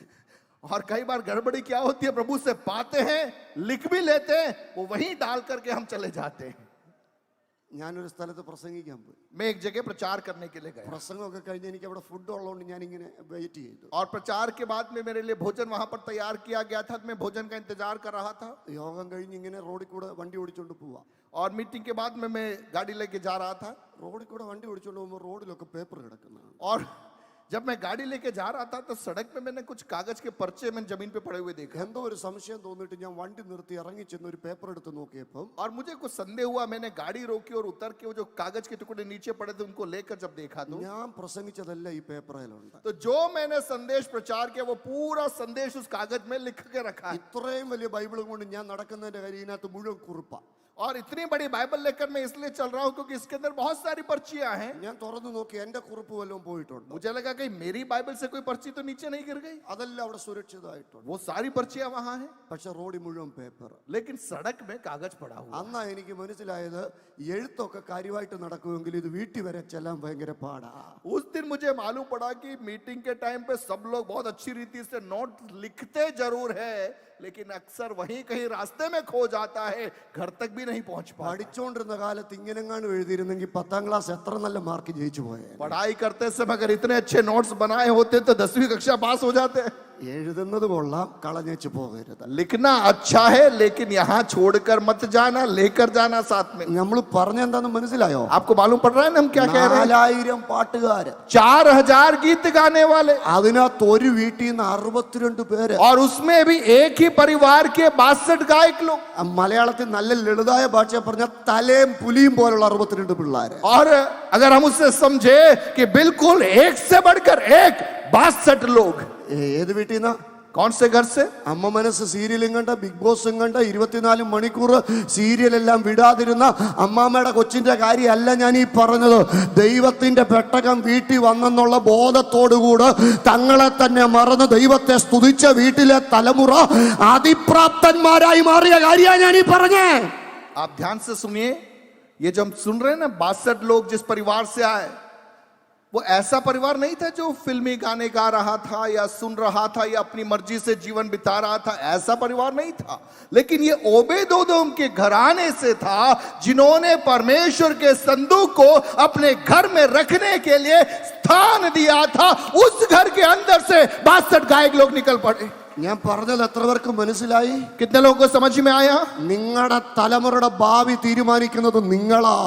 और कई बार गड़बड़ी क्या होती है, प्रभु से पाते हैं, लिख भी लेते हैं, वो वहीं डाल करके हम चले जाते हैं। ഞാനൊരു സ്ഥലത്ത് പ്രസംഗിക്കാൻ പോയി. मैं एक जगह प्रचार करने के लिए गया പ്രസംഗമൊക്കെ കഴിഞ്ഞ് എനിക്ക് അവിടെ ഫുഡ് ഉള്ളതുകൊണ്ട് ഞാൻ ഇങ്ങനെ വെയിറ്റ് ചെയ്തു. और प्रचार के बाद में मेरे लिए भोजन वहां पर तैयार किया गया था, तो मैं भोजन का इंतजार कर रहा था। യോഗം കഴിഞ്ഞ് ഇങ്ങനെ റോഡിൽ കൂടെ വണ്ടി ഓടിച്ചോണ്ട് പോവാ. और मीटिंग के बाद में मैं गाड़ी लेके जा रहा था। റോഡിൽ കൂടെ വണ്ടി ഓടിച്ചോണ്ട് പോകുമ്പോൾ റോഡിലൊക്കെ പേപ്പർ കിടക്കുന്നതാണ്. और जब मैं गाड़ी लेके जा रहा था तो सड़क पे मैंने कुछ कागज के पर्चे मैंने जमीन पे पड़े हुए देखा। എന്തോ ഒരു സംശയം തോന്നിയിട്ട് ഞാൻ വണ്ടി നിർത്തി ഇറങ്ങി ചെന്ന് ഒരു പേപ്പർ എടുത്ത് നോക്കിയപ്പോൾ और मुझे कुछ संदेह हुआ, मैंने गाड़ी रोकी और उतर के वो जो कागज के टुकड़े नीचे पड़े थे उनको लेकर जब देखा ഞാൻ പ്രസംഗിച്ചതല്ല ഈ പേപ്പറിലുണ്ട്. तो जो मैंने संदेश प्रचार किया वो पूरा संदेश उस कागज में लिख के रखा है। ഇത്രയും വലിയ ബൈബിൾ കൊണ്ട് ഞാൻ നടക്കുന്നതിന്റെ കാര്യം ഇതിനകത്ത് മുഴുവൻ കുറിപ്പാ. और इतनी बड़ी बाइबल लेकर मैं इसलिए चल रहा हूं क्योंकि इसके अंदर बहुत सारी पर्चियां हैं। ഞാൻ തുറന്നു നോക്കി, എന്റെ കുറിപ്പ് വല്ലതും പോയിട്ടുണ്ട്. मुझे लगा कि मेरी बाइबल से कोई पर्ची तो नीचे नहीं गिर गई। അതെല്ലാം അവിടെ സുരക്ഷിതമായിട്ടുണ്ട്. वो सारी पर्चियां वहां हैं, പക്ഷെ റോഡിൽ മുഴുവൻ പേപ്പർ. लेकिन सड़क में कागज पड़ा हुआ। അന്നാ എനിക്ക് മനസ്സിലായത് എഴുത്തൊക്കെ കാര്യമായിട്ട് നടക്കുമെങ്കിൽ ഇത് വീട്ടിൽ വരെ ചെല്ലാൻ ഭയങ്കര പാടാ. उस दिन मुझे मालूम पड़ा कि मीटिंग के टाइम पे सब लोग बहुत अच्छी रीति से नोट लिखते जरूर है, लेकिन अक्सर वहीं कहीं रास्ते में खो जाता है, घर तक भी नहीं पहुंच पाता। പഠിച്ചുകൊണ്ടിരുന്ന കാലത്ത് ഇങ്ങനെങ്ങാനും എഴുതിയിരുന്നെങ്കിൽ 10ാം ക്ലാസ് എത്ര നല്ല മാർക്ക് ജയിച്ചു പോയേ. पढ़ाई करते समय अगर इतने अच्छे नोट्स बनाए होते तो 10वीं कक्षा पास हो जाते। എഴുതുന്നത് കൊള്ളാം, കളഞ്ഞേച്ച് പോകരുത്. लिखना अच्छा है, लेकिन यहाँ छोड़कर मत जाना, लेकर जाना साथ में। നമ്മൾ പറഞ്ഞ എന്താണെന്ന് മനസ്സിലായോ? आपको मालूम पड़ रहा है ना हम क्या कह रहे हैं? 4000 പാട്ടുകാര്, 4000 गीत गाने वाले, അതിനകത്ത് ഒരു വീട്ടിൽ നിന്ന് 62 പേര്. और उसमें भी एक ही परिवार के 62 गायक लोग। മലയാളത്തിൽ നല്ല ലളിതായ ഭാഷ പറഞ്ഞ തലയും പുലിയും പോലുള്ള 62 പിള്ളേര്. और अगर हम उससे समझे कि बिल्कुल एक से बढ़कर एक 62 लोग। ഏത് വീട്ടിൽ നിന്നാ? कौन से घर से? അമ്മ മനസ്സ് സീരിയലും കണ്ട, ബിഗ് ബോസും കണ്ട, 24 മണിക്കൂർ സീരിയലെല്ലാം വിടാതിരുന്ന അമ്മാമ്മയുടെ കൊച്ചിന്റെ കാര്യമല്ല ഞാൻ ഈ പറഞ്ഞത്. ദൈവത്തിന്റെ പെട്ടകം വീട്ടിൽ വന്നെന്നുള്ള ബോധത്തോടുകൂടെ തങ്ങളെ തന്നെ മറന്ന് ദൈവത്തെ സ്തുതിച്ച വീട്ടിലെ തലമുറ അതിപ്രാപ്തന്മാരായി മാറിയ കാര്യമാണ് ഞാൻ ഈ പറഞ്ഞേ. आप ध्यान से सुनिए, ये जो हम सुन रहे हैं ना, 62 लोग जिस परिवार से आए, वो ऐसा परिवार नहीं था जो फिल्मी गाने गा रहा था या सुन रहा था या अपनी मर्जी से जीवन बिता रहा था। ऐसा परिवार नहीं था, लेकिन ये ओबेदोदोम के घराने से था, जिन्होंने परमेश्वर के संदूक को अपने घर में रखने के लिए स्थान दिया था। उस घर के अंदर से 62 गायक लोग निकल पड़े। ഞാൻ പറഞ്ഞത് എത്ര പേർക്ക് മനസ്സിലായി? कितने लोगों को समझ में आया? നിങ്ങളുടെ തലമുറയുടെ ഭാവി തീരുമാനിക്കുന്നത് നിങ്ങളാ.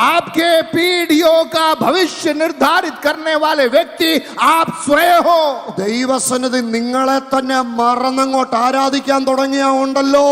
आपके पीढ़ियों का भविष्य निर्धारित करने वाले व्यक्ति आप स्वयं हो। ദൈവസന്നിധി നിങ്ങളെ തന്നെ മറന്നങ്ങോട്ട് ആരാധിക്കാൻ തുടങ്ങിയ ഉണ്ടല്ലോ.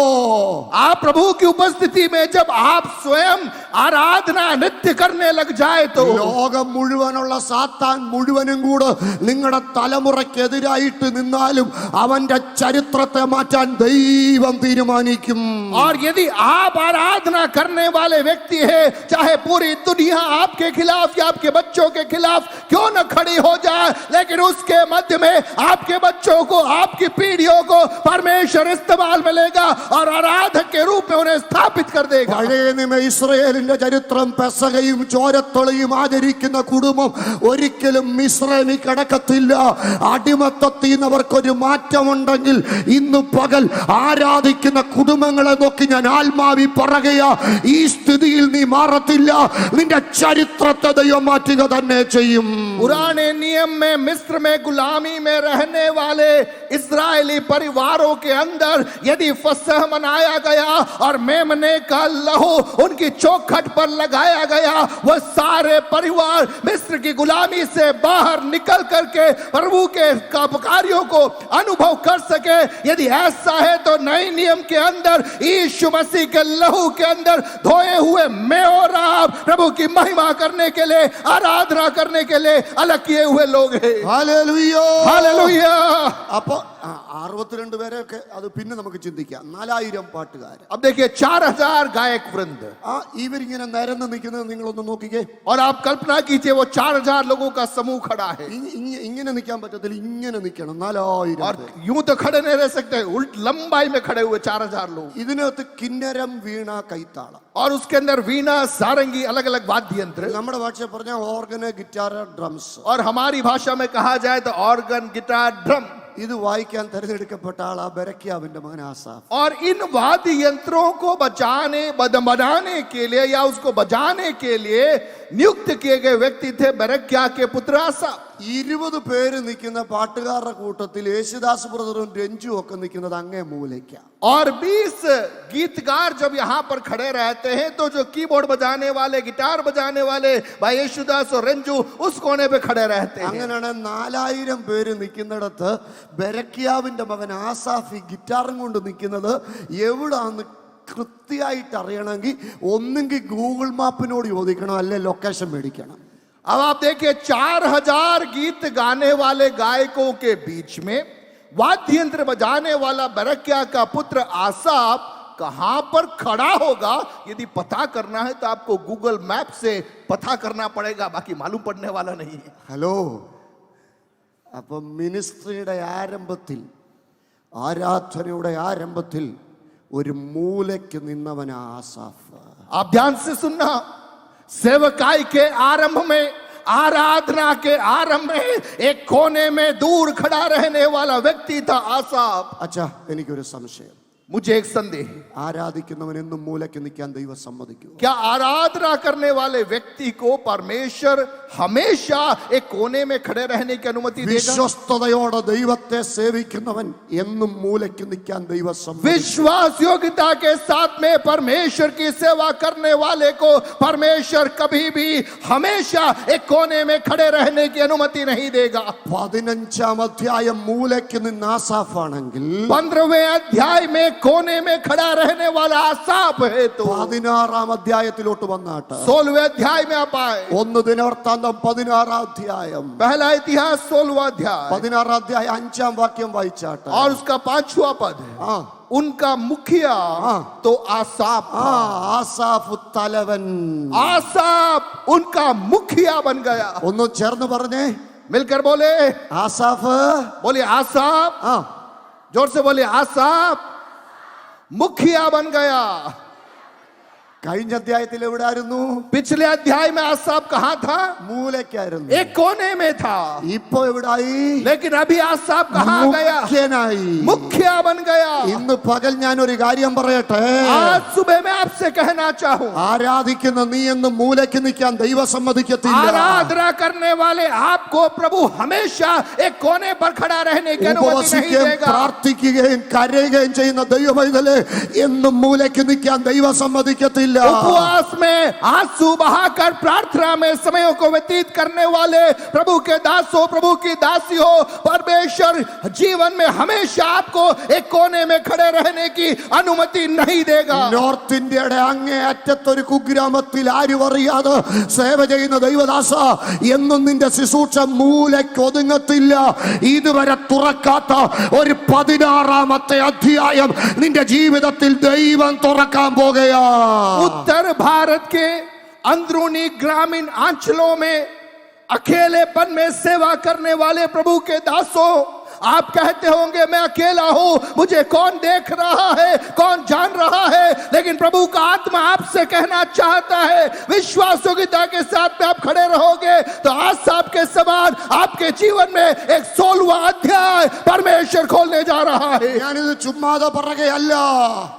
आप प्रभु की उपस्थिति में जब आप स्वयं आराधना नृत्य करने लग जाए तो ലോകം മുഴുവനുള്ള സാത്താൻ മുഴുവനും കൂടെ നിങ്ങളുടെ തലമുറയ്ക്കെതിരായിട്ട് നിന്നാലും അവന്റെ ചരിത്രത്തെ മാറ്റാൻ ദൈവം തീരുമാനിക്കും. और यदि आप आराधना करने वाले व्यक्ति है, चाहे पूरी दुनिया आपके खिलाफ या आपके बच्चों के खिलाफ क्यों न खड़ी हो जाए, लेकिन उसके मध्य में आपके बच्चों को, आपकी पीढ़ियों को परमेश्वर इस्तेमाल में लेगा और आराधक के रूप में उन्हें स्थापित कर देगा। പഴയ നിയമ ഇസ്രായേലിന്റെ ചരിത്രം പെസഹയും ചോരത്തളിയും ആചരിക്കുന്ന കുടുംബം ഒരിക്കലും മിസ്രൈമിൽ കിടക്കത്തില്ല. അടിമത്തത്തിൽ നിന്ന് അവർക്കൊരു മാറ്റമുണ്ടെങ്കിൽ ഇന്ന് പകൽ ആരാധിക്കുന്ന കുടുംബങ്ങളെ നോക്കി ഞാൻ ആത്മാവി പറയുക, ഈ സ്ഥിതിയിൽ നീ മാറത്തില്ല. നിന്റെ ചരിത്രത്തെ ദൈവം മാറ്റുക തന്നെ ചെയ്യും. पुराने नियम में मिस्र में गुलामी में रहने वाले इस्राएली परिवारों के अंदर यदि फसह मनाया गया और मेमने का लहू उनकी चौखट पर लगाया गया, वह सारे परिवार मिस्र की गुलामी से बाहर निकल करके प्रभु के कार्यों को अनुभव कर सके। यदि ऐसा है तो नए नियम के अंदर यीशु मसीह के लहू के अंदर धोए हुए मैं और आप प्रभु की महिमा करने के लिए, आराधना करने के लिए अलग किए हुए लोग हैं। ഹല്ലേലൂയ. हालेलुया। അപ്പൊ 62 പേരെയൊക്കെ അത് പിന്നെ നമുക്ക് ചിന്തിക്കാം. 4000 പാട്ടുകാര്. अब देखिए 4000 गायक वृंद, ഇവരിങ്ങനെ നിരന്ന് നിൽക്കുന്നത് നിങ്ങളൊന്ന് നോക്കിക്കേ. और आप कल्पना कीजिए वो 4000 लोगों का समूह खड़ा है। ഇങ്ങനെ നിൽക്കാൻ പറ്റത്തില്ല, ഇങ്ങനെ നിൽക്കണം. 4000 और यूं तो खड़े नहीं रह सकते, उल्ट लंबाई में खड़े हुए 4000 लोग। ഇതിനകത്ത് കിന്നരം, വീണ, കൈത്താളം. और उसके अंदर वीणा, सारंगी, अलग अलग वाद्य यंत्र। നമ്മുടെ ഭാഷ പറഞ്ഞ ഓർഗന്, ഗിറ്റാർ, ഡ്രംസ്. और हमारी भाषा में कहा जाए तो ऑर्गन, गिटार, ड्रम। ഇത് വായിക്കാൻ തിരഞ്ഞെടുക്കപ്പെട്ട ആളാ ബെരക്യാവിന്റെ മകൻ ആസാഫ്. और इन वाद्य यंत्रों को बनाने के लिए या उसको बजाने के लिए नियुक्त किए गए व्यक्ति थे बेरक्या के पुत्र आसाफ। 20 പേര് നിൽക്കുന്ന പാട്ടുകാരുടെ കൂട്ടത്തിൽ യേശുദാസ് ബ്രദറും രഞ്ജു ഒക്കെ നിൽക്കുന്നത് അങ്ങേ മൂലയ്ക്ക. और 20 गीतकार जब यहाँ पर खड़े रहते हैं तो जो कीबोर्ड बजाने वाले, गिटार बजाने वाले भाई येशुदास और रंजू उस कोने पे खड़े रहते हैं। അങ്ങനെയാണ് 4000 പേര് നിൽക്കുന്നിടത്ത് ബെരക്യാവിന്റെ മകൻ ആസാഫ് ഈ ഗിറ്റാറും കൊണ്ട് നിൽക്കുന്നത് എവിടാന്ന് കൃത്യമായിട്ട് അറിയണമെങ്കിൽ ഒന്നെങ്കിൽ ഗൂഗിൾ മാപ്പിനോട് ചോദിക്കണം, അല്ലെ ലൊക്കേഷൻ മേടിക്കണം. अब आप देखिए 4000 गीत गाने वाले गायकों के बीच में वाद्य यंत्र बजाने वाला बेरक्या का पुत्र आसाफ कहां पर खड़ा होगा, यदि पता करना है तो आपको गूगल मैप से पता करना पड़ेगा, बाकी मालूम पड़ने वाला नहीं है। ഹലോ, അപ്പൊ മിനിസ്ട്രിയുടെ ആരംഭത്തിൽ, ആരാധനയുടെ ആരംഭത്തിൽ ഒരു മൂലയ്ക്ക് നിന്നവൻ ആസാഫ്. आप ध्यान से सुनना, सेवकाई के आरंभ में आराधना के आरंभ में एक कोने में दूर खड़ा रहने वाला व्यक्ति था आसाफ। അച്ഛാ എനിക്കൊരു സംശയം. मुझे एक संदेह है, ആരാധിക്കുന്നവൻ എന്നും മൂലയ്ക്ക് നിൽക്കാൻ ദൈവം സമ്മതിക്കുമോ? क्या आराधना करने वाले व्यक्ति को परमेश्वर हमेशा एक कोने में खड़े रहने की अनुमति देगा? വിശ്വസ്തയോടെ ദൈവത്തെ സേവിക്കുന്നവൻ എന്നും മൂലയ്ക്ക് നിൽക്കാൻ ദൈവം സമ്മതിക്കും. विश्वास योग्यता के साथ में परमेश्वर की सेवा करने वाले को परमेश्वर कभी भी हमेशा एक कोने में खड़े रहने की अनुमति नहीं देगा। 15-ാം അധ്യായം മൂലയ്ക്ക് നിന്ന് ആസാഫാണെങ്കിൽ 15वें अध्याय में कोने में खड़ा रहने वाला आसाफ है, तो 16-ാം അധ്യായത്തിലോട്ട് വന്നാട്ട് 16वें अध्याय में आप आए। 1 ദിനവൃത്താന്തം 16-ാം അധ്യായം, 1 इतिहास 16वां अध्याय 16-ാം അധ്യായം 5-ാം വാക്യം വായിച്ചാട്ട് और उसका 5वां पद है, ആ उनका मुखिया तो आसाफ ആ था। ആസാഫ് തലവൻ. आसाफ उनका मुखिया बन गया। ഒന്ന് ചേർന്ന് പറഞ്ഞേ, मिलकर बोले, ആസാഫ്. बोले आसाफ, ആ जोर से बोले आसाफ मुखिया बन गया। കഴിഞ്ഞ അധ്യായത്തിൽ എവിടെ ആയിരുന്നു? पिछले अध्याय में आसाफ कहाँ था? മൂലയ്ക്കായിരുന്നു. एक कोने में था, ഇപ്പൊ എവിടായി? लेकिन अभी आसाफ कहाँ गया? മുഖ്യനായി. मुखिया बन गया। ഇന്ന് പകൽ ഞാൻ ഒരു കാര്യം പറയട്ടെ. आज सुबह मैं आपसे कहना चाहूं, ആരാധിക്കുന്ന നീ എന്നും മൂലയ്ക്ക് നിൽക്കാൻ ദൈവം സമ്മതിക്കത്തില്ല. आराधना करने वाले आपको प्रभु हमेशा एक कोने पर खड़ा रहने की अनुमति नहीं ഉപവസിക്കുകയും देगा। പ്രാർത്ഥിക്കുകയും കരയുകയും ചെയ്യുന്ന ദൈവമൈതലേ എന്നും മൂലയ്ക്ക് നിൽക്കാൻ ദൈവം സമ്മതിക്കത്തില്ല. उपवास में आंसू बहाकर प्रार्थना में समयों को व्यतीत करने वाले प्रभु के दासों, प्रभु की दासी हो, परमेश्वर जीवन में हमेशा आपको एक कोने में खड़े रहने की अनुमति नहीं देगा। നോർത്ത് ഇന്ത്യയുടെ അങ്ങേ അറ്റത്തൊരു കുഗ്രാമത്തിൽ ആരും അറിയാതെ സേവ ചെയ്യുന്ന ദൈവദാസ, എന്നും നിന്റെ ശുശ്രൂഷ മൂലയ്ക്ക് ഒതുങ്ങത്തില്ല. ഇതുവരെ തുറക്കാത്ത ഒരു 16-ാമത്തെ അധ്യായം നിന്റെ ജീവിതത്തിൽ ദൈവം തുറക്കാൻ പോകുകയാ. उत्तर भारत के अंदरूनी ग्रामीण अंचलों में अकेलेपन में सेवा करने वाले प्रभु के दासों, आप कहते होंगे मैं अकेला हूं, मुझे कौन देख रहा है, कौन जान रहा है, लेकिन प्रभु का आत्मा आपसे कहना चाहता है, विश्वास योग्यता के साथ में आप खड़े रहोगे तो आसाफ के समान आपके जीवन में एक 16वां अध्याय परमेश्वर खोलने जा रहा है। ഞാനിത് ചുമ്മാതെ പറയുകയല്ല.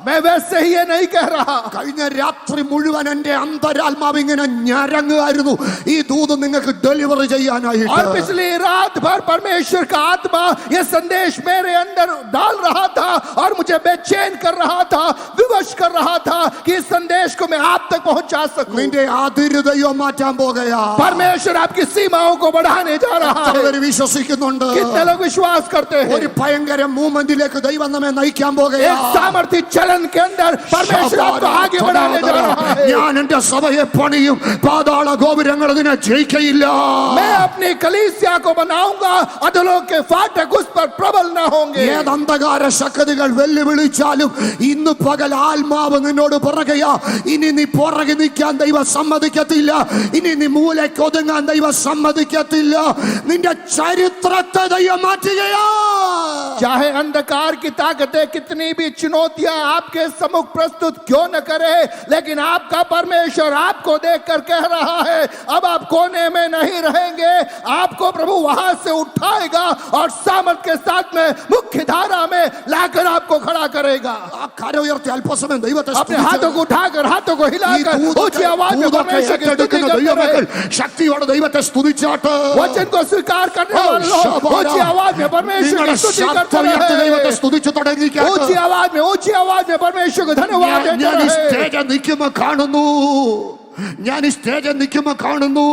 मैं वैसे ही ये नहीं कह रहा। കഴിഞ്ഞ രാത്രി മുഴുവൻ എന്റെ അന്തരാത്മാവ് ഇങ്ങനെ ഞരങ്ങുകയായിരുന്നു ഈ ദൂത് നിങ്ങൾക്ക് ഡെലിവറി और ചെയ്യാനായിട്ട്. पिछली रात भर परमेश्वर का आत्मा ये संदेश मेरे अंदर डाल रहा था और मुझे बेचैन कर रहा था, विवश कर रहा था कि इस संदेश को मैं आप तक पहुंचा सकूं। നിന്റെ അതിര് ദൈവം മാറ്റാൻ പോകുകയാ. परमेश्वर आपकी सीमाओं को बढ़ाने जा रहा है। അവര് വിശ്വസിക്കുന്നുണ്ട്. कितने लोग विश्वास करते हैं? ഒരു ഭയങ്കര മൂവ്മെന്റിലേക്ക് ദൈവം നമ്മെ നയിക്കാൻ പോകുകയാ. एक सामर्थ्य चलन के अंदर परमेश्वर आपको आगे बढ़ाने जा रहा है। ഞാൻ എന്റെ സഭയെ പണിയും, പാതാള ഗോപുരങ്ങൾ ഇതിനെ ജയിക്കയില്ല. मैं अपनी कलीसिया को बनाऊंगा, अधलों के फाटक उस पर प्रबल न होंगे। ഏത് അന്ധകാര ശക്തികൾ വെല്ലുവിളിച്ചാലും ഇന്ന് പകൽ ആത്മാവ് നിന്നോട് പറയുകയാ, ഇനി നീ പുറകെ നിൽക്കാൻ ദൈവം സമ്മതിക്കത്തില്ല. ഇനി നീ മൂലയ്ക്ക് ഒതുങ്ങാൻ ദൈവം സമ്മതിക്കത്തില്ല. നിന്റെ ചരിത്രത്തെ ദൈവം മാറ്റുകയാ. चाहे अंधकार की ताकतें कितनी भी चुनौतियां आपके सम्मुख प्रस्तुत क्यों न करे, लेकिन आपका परमेश्वर आपको देखकर कह रहा है अब आप कोने में नहीं रहेंगे, आपको प्रभु वहां से उठाएगा और सामर्थ के साथ में मुख्य धारा में लाकर आपको खड़ा करेगा। ആ കരം ഉയർത്തി അല്പസമയം ദൈവത്തെ अपने हाथों को उठाकर, हाथों को हिलाकर ऊंची आवाज में परमेश्वर की स्तुति करते रहे। ശക്തിയോടെ ദൈവത്തെ സ്തുതിച്ചാട്ട് वचन को स्वीकार करने वाले लोग ऊंची आवाज में परमेश्वर की स्तुति करते ദൈവത്തെ रहे। സ്തുതിച്ചു തുടങ്ങിയിരിക്കുക. ऊंची आवाज में परमेश्वर को धन्यवाद देते ഞാൻ ഈ रहे। സ്റ്റേജിൽ നിൽക്കുമ്പോ കാണുന്നു, ഞാൻ ഈ സ്റ്റേജിൽ നിൽക്കുമ്പോ കാണുന്നു,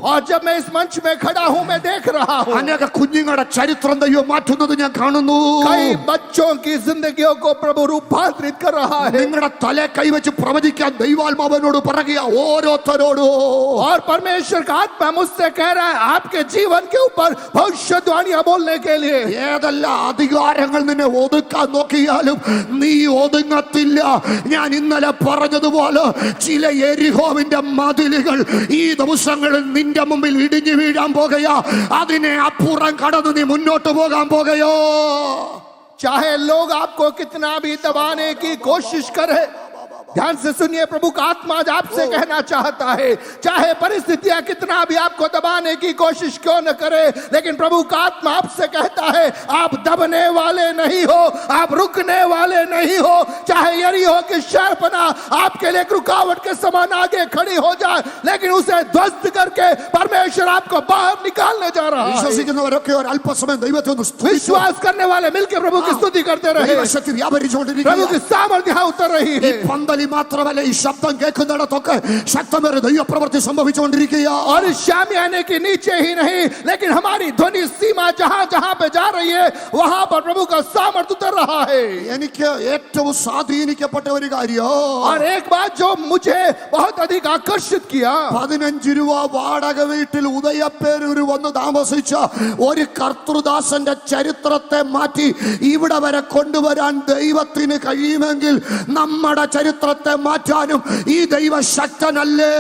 और जब मैं इस मंच में खड़ा हूं मैं देख रहा हूं അനേക കുഞ്ഞുങ്ങളുടെ ചരിത്രം ദൈവം മാറ്റുന്നത് ഞാൻ കാണുന്നു. कई बच्चों की जिंदगियों को प्रभु रूपांतरित कर रहा है। നിങ്ങളുടെ തലേ കൈവച്ച് പ്രവചിക്കാൻ ദൈവാത്മാവനോട് പറയുക ഓരോരുത്തരോടോ. और परमेश्वर का आत्मा मुझसे कह रहा है आपके जीवन के ऊपर भविष्यवाणियां बोलने के लिए। ഏതെല്ലാം അധികാരങ്ങൾ നിന്നെ ഒതുക്കാൻ നോക്കിയാലും നീ ഒതുങ്ങത്തില്ല. ഞാൻ ഇന്നലെ പറഞ്ഞതുപോലെ ചില എരിഹോവിന്റെ മതിലുകൾ ഈ ദിവസങ്ങളിൽ നിന്റെ മുമ്പിൽ ഇടിഞ്ഞു വീഴാൻ പോകുകയാ. അതിനെ അപ്പുറം കടന്ന് നീ മുന്നോട്ട് പോകാൻ പോകുകയോ. चाहे लोग आपको कितना भी दबाने की कोशिश करे, ध्यान से सुनिए, प्रभु का आत्मा आज आपसे कहना चाहता है, चाहे परिस्थितियां कितना भी आपको दबाने की कोशिश क्यों न करे, लेकिन प्रभु का आत्मा आपसे कहता है आप दबने वाले नहीं हो, आप रुकने वाले नहीं हो। चाहे यरीहो की शहरपना आपके लिए एक रुकावट के समान आगे खड़ी हो जाए, लेकिन उसे ध्वस्त करके परमेश्वर आपको बाहर निकालने जा रहा है। വിശ്വസിക്കുന്നവരൊക്കെ ഒരു അല്പസമയം ദൈവത്തെ ഒന്ന് സ്തുതിച്ചു. विश्वास करने वाले मिलकर प्रभु की स्तुति करते रहे। ദൈവശക്തി प्रभु വ്യാപരിച്ചുകൊണ്ടിരിക്കുകയാണ്. की सामर्थ्य यहाँ उतर रही ഈ है। പന്തലിൽ മാത്രമല്ല, ഈ ശബ്ദം കേൾക്കുന്നിടത്തൊക്കെ ശക്തമായ ദൈവപ്രവൃത്തി സംഭവിച്ചുകൊണ്ടിരിക്കുക. और इस शामियाने के नीचे ही नहीं, लेकिन हमारी ध्वनि सीमा जहां जहां पे जा रही है, वहां पर प्रभु का सामर्थ्य उतर रहा है। എനിക്ക് ഏറ്റവും സ്വാധീനിക്കപ്പെട്ട ഒരു കാര്യം, और एक बात जो मुझे बहुत अधिक आकर्षित किया, 15 രൂപ വാടക വീട്ടിൽ ഉദയപ്പേരൂര് വന്ന് താമസിച്ച ഒരു കർത്തൃദാസന്റെ ചരിത്രത്തെ മാറ്റി ഇവിടെ വരെ കൊണ്ടുവരാൻ ദൈവത്തിന് കഴിയുമെങ്കിൽ നമ്മുടെ ചരിത്രത്തെ മാറ്റാനും ഈ ദൈവ ശക്തനല്ലേ?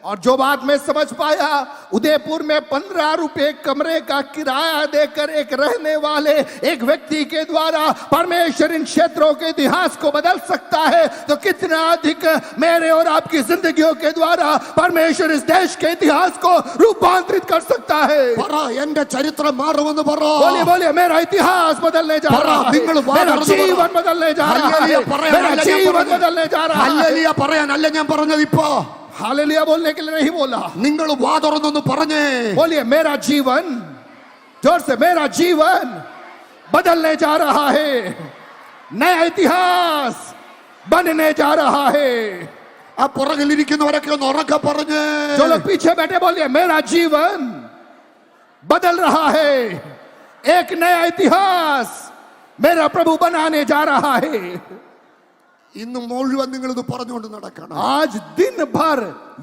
और जो बात मैं समझ पाया, उदयपुर में 15 रुपए कमरे का किराया देकर एक रहने वाले एक व्यक्ति के द्वारा परमेश्वर इन क्षेत्रों के इतिहास को बदल सकता है, तो कितना अधिक मेरे और आपकी जिंदगियों के द्वारा परमेश्वर इस देश के इतिहास को रूपांतरित कर सकता है। പറ, എന്റെ ചരിത്രം മാറുമെന്ന് പറ. बोलिए बोलिए, मेरा इतिहास बदलने जा रहा है, मेरा जीवन बदलने जा रहा है, मेरा जीवन बदलने जा रहा है। ഹല്ലേലൂയ പറയാനല്ല ഞാൻ പറഞ്ഞത്. ഇപ്പോ हालेलुया बोलने के लिए नहीं बोला, നിങ്ങൾ വാ തുറന്നൊന്ന് പറഞ്ഞേ. बोलिए मेरा जीवन, जोर से, मेरा जीवन बदलने जा रहा है, नया इतिहास बनने जा रहा है। ആ പുറകിലിരിക്കുന്നവരൊക്കെ ഒന്ന് ഉറക്കെ പറഞ്ഞേ. जो लोग पीछे बैठे बोलिए मेरा जीवन बदल रहा है, एक नया इतिहास मेरा प्रभु बनाने जा रहा है। ഇന്ന് മുഴുവൻ നിങ്ങൾ ഇത് പറഞ്ഞുകൊണ്ട് നടക്കണം. आज दिन भर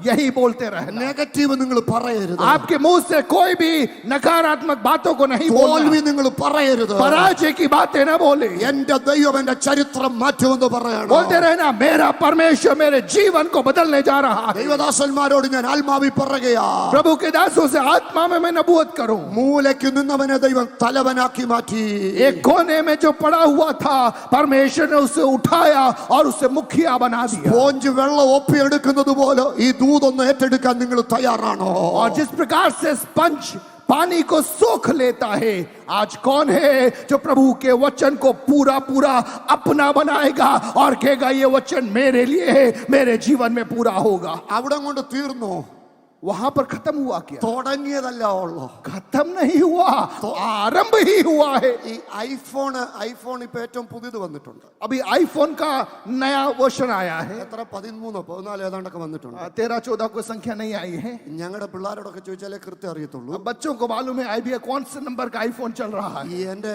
यही बोलते रहना। നെഗറ്റീവ് നിങ്ങൾ പറയരുത്. आपके मुंह से कोई भी नकारात्मक बातों को नहीं തോൽവി बोलना, നിങ്ങൾ പറയരുത്. पराजय की बातें न बोले। എന്റെ ദൈവം എന്റെ ചരിത്രം മാറ്റുമെന്ന് പറയണം. बोलते रहना मेरा परमेश्वर मेरे जीवन को बदलने जा रहा है। ദൈവദാസന്മാരോട് ഞാൻ ആത്മാവിൽ പറയുകയാ, प्रभु के दासों से आत्मा में मैं नबूवत करूं। മൂലയ്ക്ക് നിന്നവനെ ദൈവം തലവനാക്കി മാറ്റി. एक कोने में जो पड़ा हुआ था, परमेश्वर ने उसे उठाया और उसे मुखिया बना दिया। സ്പോഞ്ച് വെള്ളം ഒപ്പിയെടുക്കുന്നത് പോലെ ഈ ദൂതൊന്ന് ഏറ്റെടുക്കാൻ നിങ്ങൾ തയ്യാറാണോ? और जिस प्रकार से स्पंज पानी को सोख लेता है, आज कौन है जो प्रभु के वचन को पूरा पूरा अपना बनाएगा और कहेगा ये वचन मेरे लिए है, मेरे जीवन में पूरा होगा। അവിടെ കൊണ്ട് തീർന്നു. वहां पर खत्म हुआ क्या? തുടങ്ങിയതല്ല ഉള്ളൂ, खत्म नहीं हुआ, तो आरंभ ही हुआ है। ഈ ഐഫോൺ ഇപ്പൊ ഏറ്റവും പുതിയത് വന്നിട്ടുണ്ട്. अभी आईफोन का नया वर्जन आया है। എത്ര 13 14 ഏതാണ്ടൊക്കെ വന്നിട്ടുണ്ട്. 13-14 को संख्या नहीं आई है। ഞങ്ങളുടെ പിള്ളേരോടൊക്കെ ചോദിച്ചാലേ കൃത്യം അറിയത്തുള്ളൂ. अब बच्चों को मालूम है आई भी कौन से नंबर का आईफोन चल रहा है। ഈ എന്റെ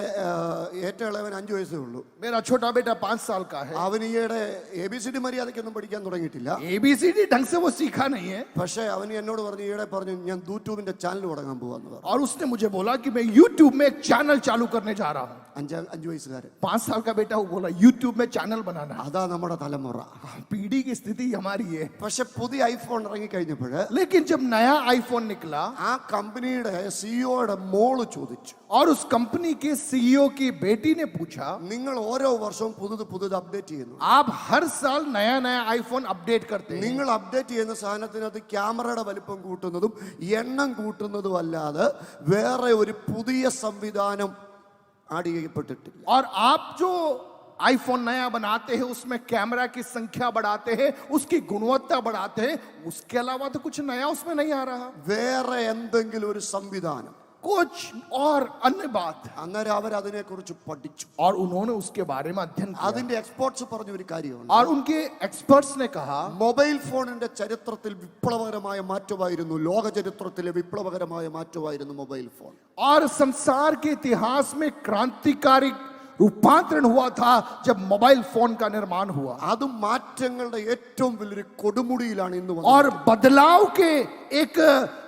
ഏറ്റവും ഇളവൻ 5 വയസ്സേ ഉള്ളൂ. मेरा छोटा बेटा 5 साल का है। അവൻ ഈയിടെ ABCD മര്യാദയ്ക്കൊന്നും പഠിക്കാൻ തുടങ്ങിയിട്ടില്ല. ABCD ढंग से वो सीखा नहीं है। പക്ഷേ അവൻ എന്നോട് പറഞ്ഞു ഞാൻ യൂട്യൂബിന്റെ ചാനൽ തുടങ്ങാൻ പോവാന്ന് പറഞ്ഞു. और उसने मुझे बोला कि मैं YouTube में एक चैनल चालू करने जा रहा हूँ। 5 വയസ്സുകാരൻ. 5 साल का बेटा वो बोला YouTube में चैनल बनाना है। അതാ നമ്മുടെ തലമുറ. पीढ़ी की स्थिति हमारी है। പക്ഷെ പുതിയ ഐഫോൺ ഇറങ്ങി കഴിഞ്ഞപ്പോൾ लेकिन जब नया आईफोन निकला ആ കമ്പനിയുടെ സിഇഒയുടെ മോള് ചോദിച്ചു, और उस कंपनी के सीईओ की बेटी ने पूछा, നിങ്ങൾ ഓരോ വർഷവും പുതിയത് അപ്ഡേറ്റ് ചെയ്യുന്നു, आप हर साल नया नया आईफोन अपडेट करते हैं, നിങ്ങൾ അപ്ഡേറ്റ് ചെയ്യുന്ന സാധനത്തിനകത്ത് ക്യാമറയുടെ വലിപ്പം കൂട്ടുന്നതും എണ്ണം കൂട്ടുന്നതും അല്ലാതെ വേറെ ഒരു പുതിയ സംവിധാനം ആഡ് ചെയ്യപ്പെട്ടിട്ടില്ല. और आप जो आईफोन नया बनाते हैं उसमें कैमरा की संख्या बढ़ाते हैं, उसकी गुणवत्ता बढ़ाते हैं, उसके अलावा तो कुछ नया उसमें नहीं आ रहा। വേറെ എന്തെങ്കിലും ഒരു സംവിധാനം, कुछ और अन्य बात। അന്നേരം അവർ അതിനെ കുറിച്ച് പഠിച്ചു. और उन्होंने उसके बारे में अध्ययन किया। അതിന്റെ എക്സ്പേർട്സ് പറഞ്ഞ ഒരു കാര്യമുണ്ട്. और उनके एक्सपर्ट्स ने कहा മൊബൈൽ ഫോണിന്റെ ചരിത്രത്തിൽ വിപ്ലവകരമായ മാറ്റമായിരുന്നു, ലോക ചരിത്രത്തിലെ വിപ്ലവകരമായ മാറ്റമായിരുന്നു മൊബൈൽ ഫോൺ. और संसार के इतिहास में क्रांतिकारी रूपांतरण हुआ था जब मोबाइल फोन का निर्माण हुआ। അത് മാറ്റങ്ങളുടെ ഏറ്റവും വലിയൊരു കൊടുമുടിയിലാണ് ഇന്ന് വന്നത്. और बदलाव के एक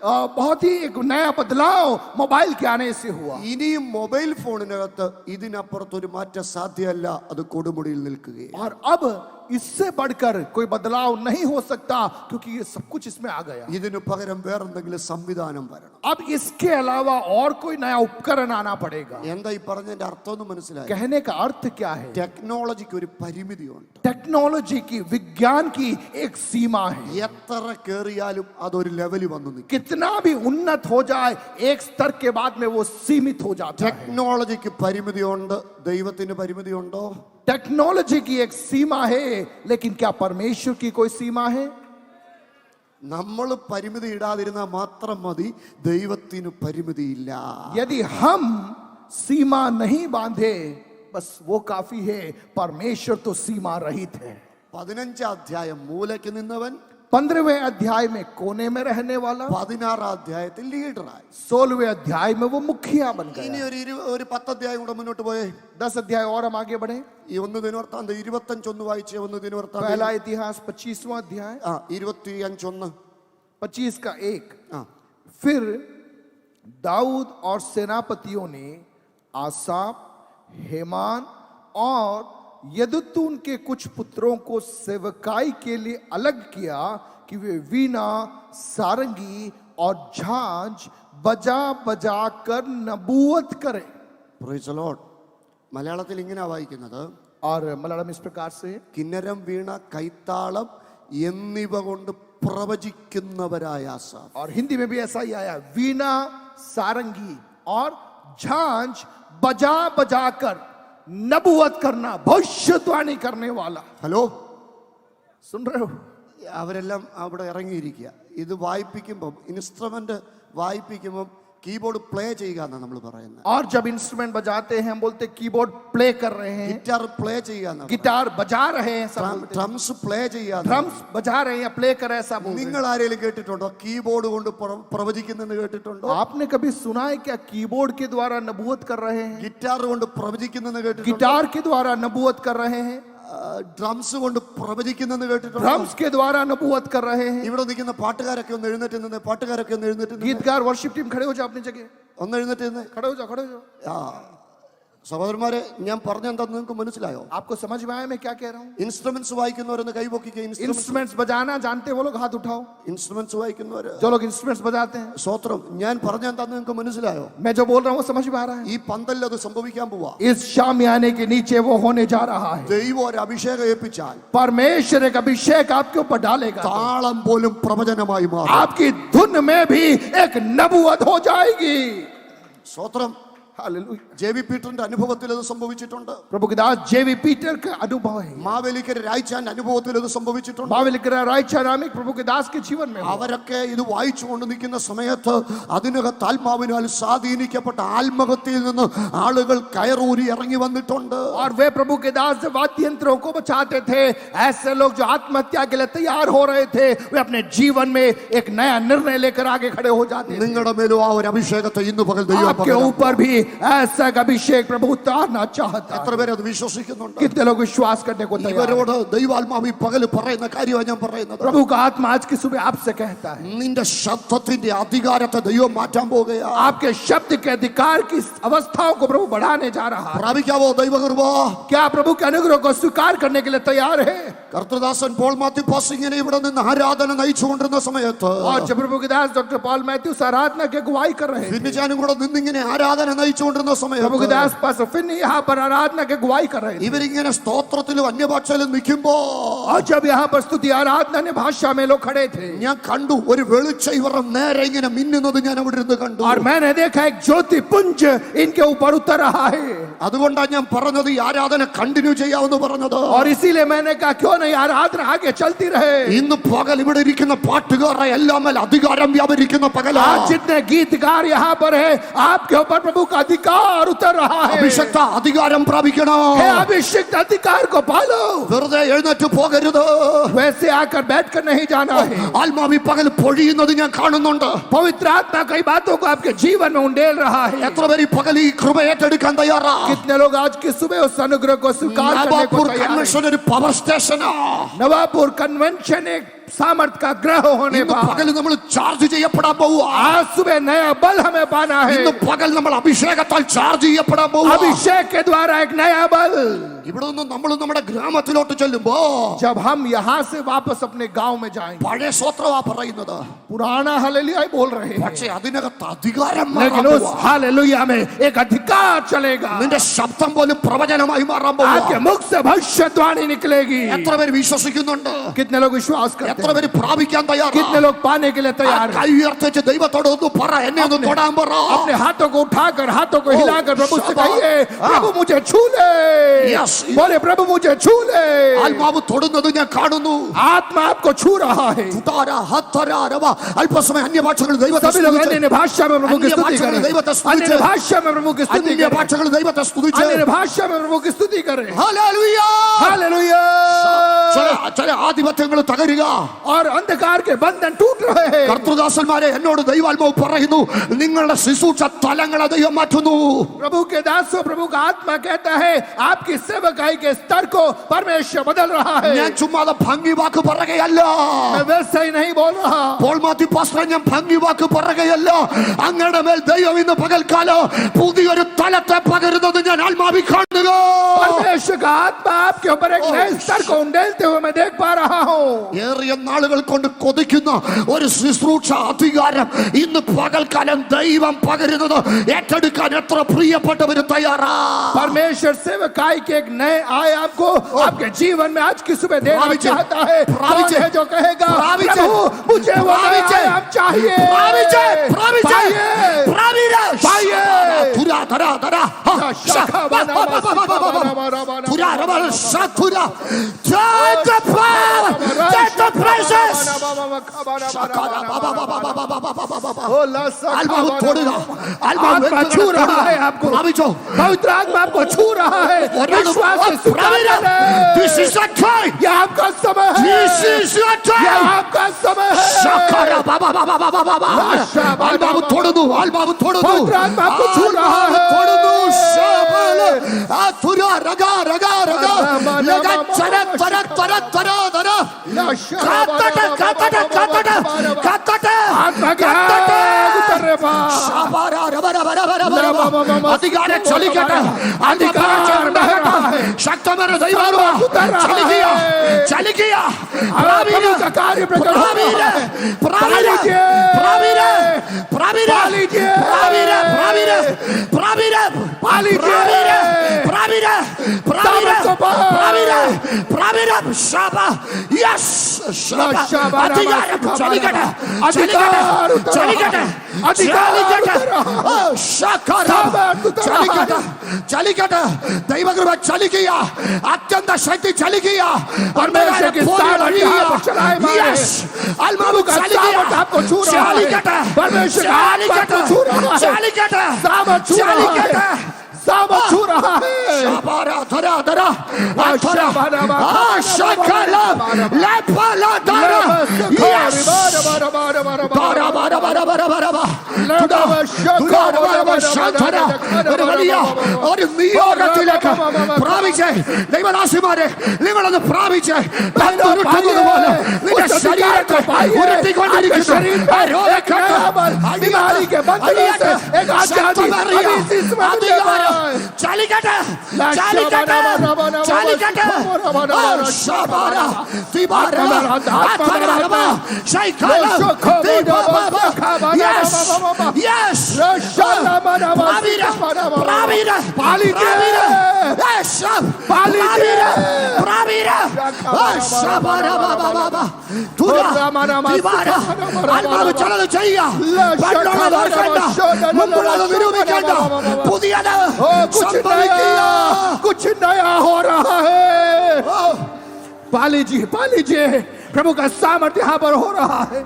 बहुत ही एक नया बदलाव मोबाइल के आने से हुआ। ഇനിയും മൊബൈൽ ഫോണിനകത്ത് ഇതിനപ്പുറത്തൊരു മാറ്റം സാധ്യമല്ല, അത് കൊടുമുടിയിൽ നിൽക്കുകയാണ്. और अब इससे बढ़कर कोई बदलाव नहीं हो सकता, क्योंकि ये सब कुछ इसमें आ गया। ഇതിനു പകരം വേറെന്തെങ്കിലും സംവിധാനം വരണം. अब इसके अलावा और कोई नया उपकरण आना पड़ेगा। എന്താ ഈ പറഞ്ഞതിന്റെ അർത്ഥം എന്ന് മനസ്സിലായി? कहने का अर्थ क्या है? ടെക്നോളജിക്ക് ഒരു പരിമിതിയുണ്ട്. टेक्नोलॉजी की, विज्ञान की एक सीमा है। എത്ര കേറിയാലും അതൊരു ലെവലിൽ വന്നു നിൽക്കും. कितना भी उन्नत हो जाए, एक स्तर के बाद में वो सीमित हो जाता है। ടെക്നോളജിക്ക് പരിമിതിയുണ്ട്, ദൈവത്തിന് പരിമിതിയുണ്ടോ? टेक्नोलॉजी की एक सीमा है, लेकिन क्या परमेश्वर की कोई सीमा है? നമ്മൾ പരിമിതി ഇടാതിരുന്നാൽ മാത്രം മതി, ദൈവത്തിന് പരിമിതിയില്ല. यदि हम सीमा नहीं बांधे, बस वो काफी है। परमेश्वर तो सीमा रहित है। 15 അധ്യായം മൂലയ്ക്ക് നിന്നവൻ 15वें अध्याय में कोने में रहने वाला, 16 അധ്യായത്തിൽ ലീഡറായി. 16वें अध्याय में वो मुखिया बन ഇനി गया। ഒരു 10 അധ്യായം കൂടെ മുന്നോട്ട് പോയേ. 10 अध्याय और हम आगे बढ़े। ഈ 1 ദിനവൃത്താന്തം 25 ഒന്ന് വായിച്ചേ. 1 ദിനവൃത്താന്തം पहला इतिहास 25वां अध्याय 25:1. 25 का 1। ആ फिर दाऊद और सेनापतियों ने आसाप, हेमान और यदुतून के कुछ पुत्रों को सेवकाई के लिए अलग किया कि वे वीणा, सारंगी और झांझ बजा बजा कर नबूवत करें। Praise the Lord. മലയാളത്തിൽ ഇങ്ങനെ വായിക്കുന്നത്, और मलयालम इस प्रकार से, കിന്നരം, വീണ, കൈത്താളം എന്നിവ കൊണ്ട് പ്രവചിക്കുന്നവരായ ആസാഫ്. और हिंदी में भी ऐसा ही आया, वीणा, सारंगी और झांझ बजा बजा कर नबूवत करना, भविष्यवाणी करने वाला। ഹലോ, सुन रहे हो? അവരെല്ലാം അവിടെ ഇറങ്ങിയിരിക്കുക. ഇത് വായിപ്പിക്കുമ്പം, ഇൻസ്ട്രുമെന്റ് വായിപ്പിക്കുമ്പം കീബോർഡ് പ്ലേ ചെയ്യുക എന്നാണ് നമ്മൾ പറയുന്നത്. और जब इंस्ट्रूमेंट बजाते हैं हम बोलते कीबोर्ड प्ले कर रहे हैं, ഗിറ്റാർ പ്ലേ ചെയ്യുക എന്നാണ്, गिटार बजा रहे हैं, सब बोलते हैं। ഡ്രംസ് പ്ലേ ചെയ്യുക. ड्रम्स बजा रहे हैं या प्ले कर रहे हैं, सब बोलते हैं। നിങ്ങൾ ആരെങ്കിലും കേട്ടിട്ടുണ്ടോ കീബോർഡ് കൊണ്ട് പ്രവചിക്കുന്നെന്ന് കേട്ടിട്ടുണ്ടോ? आपने कभी सुना है क्या कीबोर्ड के द्वारा नबूवत कर रहे हैं? ഗിറ്റാർ കൊണ്ട് പ്രവചിക്കുന്നെന്ന് കേട്ടിട്ടുണ്ടോ? गिटार के द्वारा नबूवत कर रहे हैं? ഡ്രംസ് കൊണ്ട് പ്രവചിക്കുന്നെന്ന് കേട്ടിട്ടുണ്ടോ? ड्रम्स के द्वारा नबूवत कर रहे हैं। ഇവിടെ നിൽക്കുന്ന പാട്ടുകാരൊക്കെ ഒന്ന് എഴുന്നേറ്റ് നിന്ന്, പാട്ടുകാരൊക്കെ ഒന്ന് എഴുന്നേറ്റ് നിന്ന്, गीतकार वर्शिप टीम खड़े हो जाओ अपनी जगह, ഒന്ന് എഴുന്നേറ്റ് നിന്ന്. खड़े हो जाओ, खड़े हो जाओ। സഹോദരന്മാരെ, ഞാൻ പറഞ്ഞെന്താന്ന് നിങ്ങൾക്ക് മനസ്സിലായോ? आपको समझ में आया मैं क्या कह रहा हूँ? ഇൻസ്ട്രുമെന്റ്സ് വായിക്കുന്നവരൊന്ന് കൈപൊക്കിക്കുക. इंस्ट्रूमेंट्स बजाना जानते वो लोग हाथ उठाओ। ഇൻസ്ട്രുമെന്റ്സ് വായിക്കുന്നവര്, जो लोग इंस्ट्रूमेंट्स बजाते हैं, സ്വത്രം. ഞാൻ പറഞ്ഞെന്താന്ന് നിങ്ങൾക്ക് മനസ്സിലായോ? मैं जो बोल रहा हूँ वो समझ में आ रहा है? ഈ പന്തലിൽ അത് സംഭവിക്കാൻ പോവാ. इस शामियाने के नीचे वो होने जा रहा है। ദൈവം ഒരു അഭിഷേകം ഏൽപ്പിച്ചാൽ परमेश्वर एक अभिषेक आपके ऊपर डालेगा, താളം പോലും പ്രവചനമായി മാറും. आपकी धुन में भी एक नबूवत हो जाएगी। സ്വത്രം. हालेलुया। ജെ.വി. പീറ്ററിന്റെ അനുഭവത്തിൽ അത് സംഭവിച്ചിട്ടുണ്ട്. प्रभु के दास जेवी पीटर का अनुभव है। മാവേലിക്കര രായ്ച്ചാന്റെ അനുഭവത്തിൽ അത് സംഭവിച്ചിട്ടുണ്ട്. मावेलिकर रायचरामिक प्रभु के दास के जीवन में हुआ। അവരൊക്കെ ഇത് വായിച്ചുകൊണ്ട് നിൽക്കുന്ന സമയത്ത് അതിനകത്ത് ആത്മാവിനാൽ സ്വാധീനിക്കപ്പെട്ട ആത്മഹത്യയിൽ നിന്ന് ആളുകൾ കയറൂരി ഇറങ്ങി വന്നിട്ടുണ്ട്. और वे प्रभु के दास जब वाद्य यंत्रों को बचाते थे, ऐसे लोग जो आत्महत्या के लिए तैयार हो रहे थे, वे अपने जीवन में एक नया निर्णय लेकर आगे खड़े हो जाते थे। നിങ്ങളുടെ മേലും ആ ഒരു അഭിഷേകത്തെ ഇന്ന് പകൽ ദൈവം आपके ऊपर भी ऐसा एक अभिषेक प्रभु उतारना चाहता എത്ര है। പേര് അത് വിശ്വസിക്കുന്നുണ്ട്? कितने लोग विश्वास करने को तैयार हैं? ഇവരോട് ദൈവാത്മാവ് ഈ പകൽ പറയുന്ന കാര്യമാണ് ഞാൻ പറയുന്നത്. प्रभु का आत्मा आज की सुबह आपसे कहता है, നിന്റെ ശബ്ദത്തിന്റെ അധികാരത്തെ ദൈവം മാറ്റാൻ പോകുകയാ. आपके शब्द के अधिकार की अवस्थाओं को प्रभु बढ़ाने जा रहा है। പ്രാപിക്കാവോ ദൈവകൃപ? क्या प्रभु के अनुग्रह को स्वीकार करने के लिए तैयार है? കർത്തൃദാസൻ പോൾ മാത്യു പാസ് ഇങ്ങനെ ഇവിടെ നിന്ന് ആരാധന നയിച്ചുകൊണ്ടിരുന്ന സമയത്ത് और जब प्रभु के दास डॉक्टर पॉल मैथ्यूस आराधना की अगुवाई कर रहे थे, പിന്നെ ഞാനും കൂടെ നിന്നിങ്ങനെ ആരാധന നയിച്ചുകൊണ്ടിരുന്ന प्रभु के സമയത്ത് दास पास फिर यहाँ पर आराधना की अगुवाई कर रहे थे। ഇവരിങ്ങനെ സ്തോത്രത്തിലും അന്യഭാഷയിലും നിൽക്കുമ്പോ और जब यहाँ पर स्तुति आराधना ने भाषा में लोग खड़े थे, ഞാൻ കണ്ടു ഒരു വെളിച്ചം ഇവരുടെ നേരെ ഇങ്ങനെ മിന്നുന്നത് ഞാൻ അവിടെ ഇരുന്ന് കണ്ടു. और मैंने देखा एक ज्योति पुंज इनके ऊपर उतर रहा है। അതുകൊണ്ടാണ് ഞാൻ പറഞ്ഞത് ഈ ആരാധന കണ്ടിന്യൂ ചെയ്യാമെന്ന് പറഞ്ഞത്. और इसीलिए मैंने कहा क्यों नहीं आराधना आगे चलती रहे। ഇന്ന് പകൽ ഇവിടെ ഇരിക്കുന്ന പാട്ടുകാരുടെ എല്ലാം മേൽ അധികാരം വ്യാപരിക്കുന്ന പകലാ. आज जितने गीतकार यहाँ पर है, आपके ऊपर प्रभु का अधिकार उतर रहा है। അഭിഷക്ത അധികാരം പ്രാപിക്കണം. हे अभिषिक्त अधिकार को पालो। വെറുതെ എഴുന്നേറ്റ് പോകരുത്. वैसे आकर बैठकर नहीं जाना है। ആത്മാവി പകൽ പൊഴിയുന്നത് ഞാൻ കാണുന്നുണ്ട്. पवित्र आत्मा कई बातों को आपके जीवन में उंडेल रहा है। എത്ര പേര് ഈ പകൽ ഈ കൃപ ഏറ്റെടുക്കാൻ തയ്യാറാ? कितने लोग आज की सुबह उस अनुग्रह को स्वीकार करने को നവാപൂർ तैयार हैं? കൺവെൻഷൻ ഒരു പവർ സ്റ്റേഷനാ. नवापुर कन्वेंशन एक सामर्थ का ग्रह होने ഇന്ന് पर പകൽ നമ്മൾ ചാർജ് ചെയ്യപ്പെടാൻ പോവുക. आज सुबह नया बल हमें पाना है. ഇന്ന് പകൽ നമ്മൾ അഭിഷേകത്താൽ ചാർജ് ചെയ്യപ്പെടാൻ പോവുക. अभिषेक के द्वारा एक नया बल. ഇവിടെ നിന്ന് നമ്മൾ നമ്മുടെ ഗ്രാമത്തിലോട്ട് ചെല്ലുമ്പോ जब हम यहाँ से वापस अपने गांव में जाएंगे, പഴയ സ്വത്രമാ പറയുന്നത്. पुराना हालेलुया बोल रहे हैं, പക്ഷേ അതിനകത്ത് അധികാരം लेकिन മാറാൻ उस പോവുക. हालेलुया में एक अधिकार चलेगा. നിന്റെ ശബ്ദം പോലും പ്രവചനമായി മാറാൻ आपके പോവുക. मुख से भविष्यवाणी निकलेगी. എത്ര പേര് വിശ്വസിക്കുന്നുണ്ട്? कितने लोग विश्वास करते എത്ര हैं? പേര് പ്രാപിക്കാൻ തയ്യാറാണ്? कितने लोग पाने के लिए तैयार हैं? കൈ ഉയർത്തിച്ച് ദൈവത്തോട് ഒന്ന് പറ, എന്നെ ഒന്ന് തൊടാൻ പറ. अपने हाथों को उठाकर, हाथों को हिलाकर प्रभु से शाबाश. कहिए, प्रभु मुझे छू ले. Yes. बोले प्रभु मुझे छू ले. ആത്മാവ് തൊടുന്നത് ഞാൻ കാണുന്നു. आत्मा आपको छू रहा है. തുടാര, ഹത്തര, രവ. അല്പസമയം അന്യഭാഷകൾ ദൈവത്തെ सभी लोग സ്തുതിച്ച്. अन्य भाषा में प्रभु की स्तुति अन्य करें. भाषा में अन्य भाषा में प्रभु की स्तुति करें. അന്യഭാഷകൾ ദൈവത്തെ സ്തുതിച്ച്. अन्य भाषा में प्रभु की स्तुति करें. ഹല്ലേലൂയ. हालेलुया. ചില ആധിപത്യങ്ങൾ തകരുക. और अंधकार के बंधन टूट रहे हैं. കർത്തൃദാസന്മാരെ, എന്നോട് ദൈവാത്മാവ് പറയുന്നു, നിങ്ങളുടെ ശുശ്രൂഷ തലങ്ങളെ ദൈവം മാറ്റുന്നു. प्रभु के दासों, प्रभु का आत्मा कहता है आपकी सेवकाई के स्तर को परमेश्वर बदल रहा है. ഞാൻ ചുമ്മാതെ ഭംഗി വാക്ക് പറയുകയല്ല. मैं वैसा ही नहीं बोल रहा. പോൾ മാത്യു പാസ്റ്റർ, ഞാൻ ഭംഗി വാക്ക് പറയുകയല്ല. അങ്ങയുടെ മേൽ ദൈവം ഇന്ന് പകൽക്കാലം പുതിയൊരു തലത്തെ പകരുന്നത് ഞാൻ ആത്മാവിൽ കാണുക. परमेश्वर का आत्मा आपके ऊपर एक नए स्तर को उंडेलते हुए मैं देख पा रहा हूँ. ഏറിയ നാളുകൾ കൊണ്ട് കൊതിക്കുന്ന ഒരു ശുശ്രൂഷ അധികാരം ഇന്ന് പകൽക്കാലം ദൈവം പകരുന്നത് ഏറ്റെടുക്കാൻ എത്ര പ്രിയപ്പെട്ടവരും തയ്യാറാ? परमेश्वर सेवकाई के एक नए आयाम को आपके जीवन में आज की सुबह देना प्राविचे, चाहता है. प्राविचे, कौन है जो कहेगा प्राविचे, प्रभु मुझे वो नया प्राविचे, आयाम चाहिए. പ്രാപിച്ചേ, പ്രാപിച്ചേ, पाइए. പ്രാപിരെ. पाइए. തുരാ, തരാ, തരാ. ഹാ, शाखा बना, തുരാ, രവ, ശതുരാ. Take the power, take the praises. ആത്മാവ് തൊടുക. आत्मा छू रहा है आपको. പ്രാപിച്ചോ. पवित्र आत्मा आपको छू रहा है. विश्वास से स्वीकार करें. This is the time. यह आपका समय है. This is your यह time. आपका समय है. ശകര, ആത്മാവ് തൊടുന്നു. ആത്മാവ് തൊടുന്നു. पवित्र आत्मा आपको छू रहा ആത്മാവ് है. തൊടുന്നു. ശബല. ആ തുരാ, രഗ, രഗ, രഗ. ലഗ, ചര, തര, തര, തര, തര. കാത്തട്ടെ, കാത്തട്ടെ, കാത്തട്ടെ, കാത്തട്ടെ. आत्मा के आग उतरने पर ശബര, രബ, രബ, രബ, രബ, രബ. അധികാരം ചലിക്കട്ടെ. അധികാരം ചലിക്കട്ടെ. ശക്തമായ ദൈവം ചലിക്കുക, ചലിക്കുക. प्रभु का कार्य प्रकट हो रहा है. ചലിക്കട്ടെ. ദൈവകൃപ ചലിക്കുക. അത്യന്ത ശക്തി ചലിക്കുക. परमेश्वर की सामर्थ यहाँ पर चलाए मारे. ആത്മാവ് का सामर्थ आपको छू रहा है. परमेश्वर का आत्मा आपको छू रहा है. सामर्थ छू रहा है. सामर्थ छू रहा है. ശബര, ധര, ധര. ശകല, ലപല, ധര. Yes. ഒരു വലിയ ഒരു നിയോഗത്തിലേക്ക് പ്രാപിച്ചേ. ദൈവദാസിമാരെ, നിങ്ങളൊന്ന് പ്രാപിച്ചേ. പന്തുരുട്ടുന്നത് പോലെ നിന്റെ ശരീരത്തെ ഉരുട്ടിക്കൊണ്ടിരിക്കുന്നു. ആ രോഗക്കെട്ട്, बीमारी के बंधनों से एक आजादी अभी इस समय मुझे पाया. ചലിക്കട്ടെ, ചലിക്കട്ടെ, ചലിക്കട്ടെ. ആ ശബര, ദിബാര, അഥരവ, ശൈഖല, ദിബബബ. Yes, yes. പ്രാപിര, പ്രാപിര, പ്രാപിര. Yes, പ്രാപിര, പ്രാപിര. ആ ശബര, ബബബബ. തുര, ദിബാര. ആത്മാവ് ചിലത് ചെയ്യുക. പണ്ടുള്ളത് ഓർക്കണ്ട. മുമ്പുള്ളത് നിരൂപിക്കണ്ട. പുതിയത് സംഭവിക്കുക. कुछ नया हो रहा है. पा लीजिए. प्रभु का सामर्थ्य यहाँ पर हो रहा है.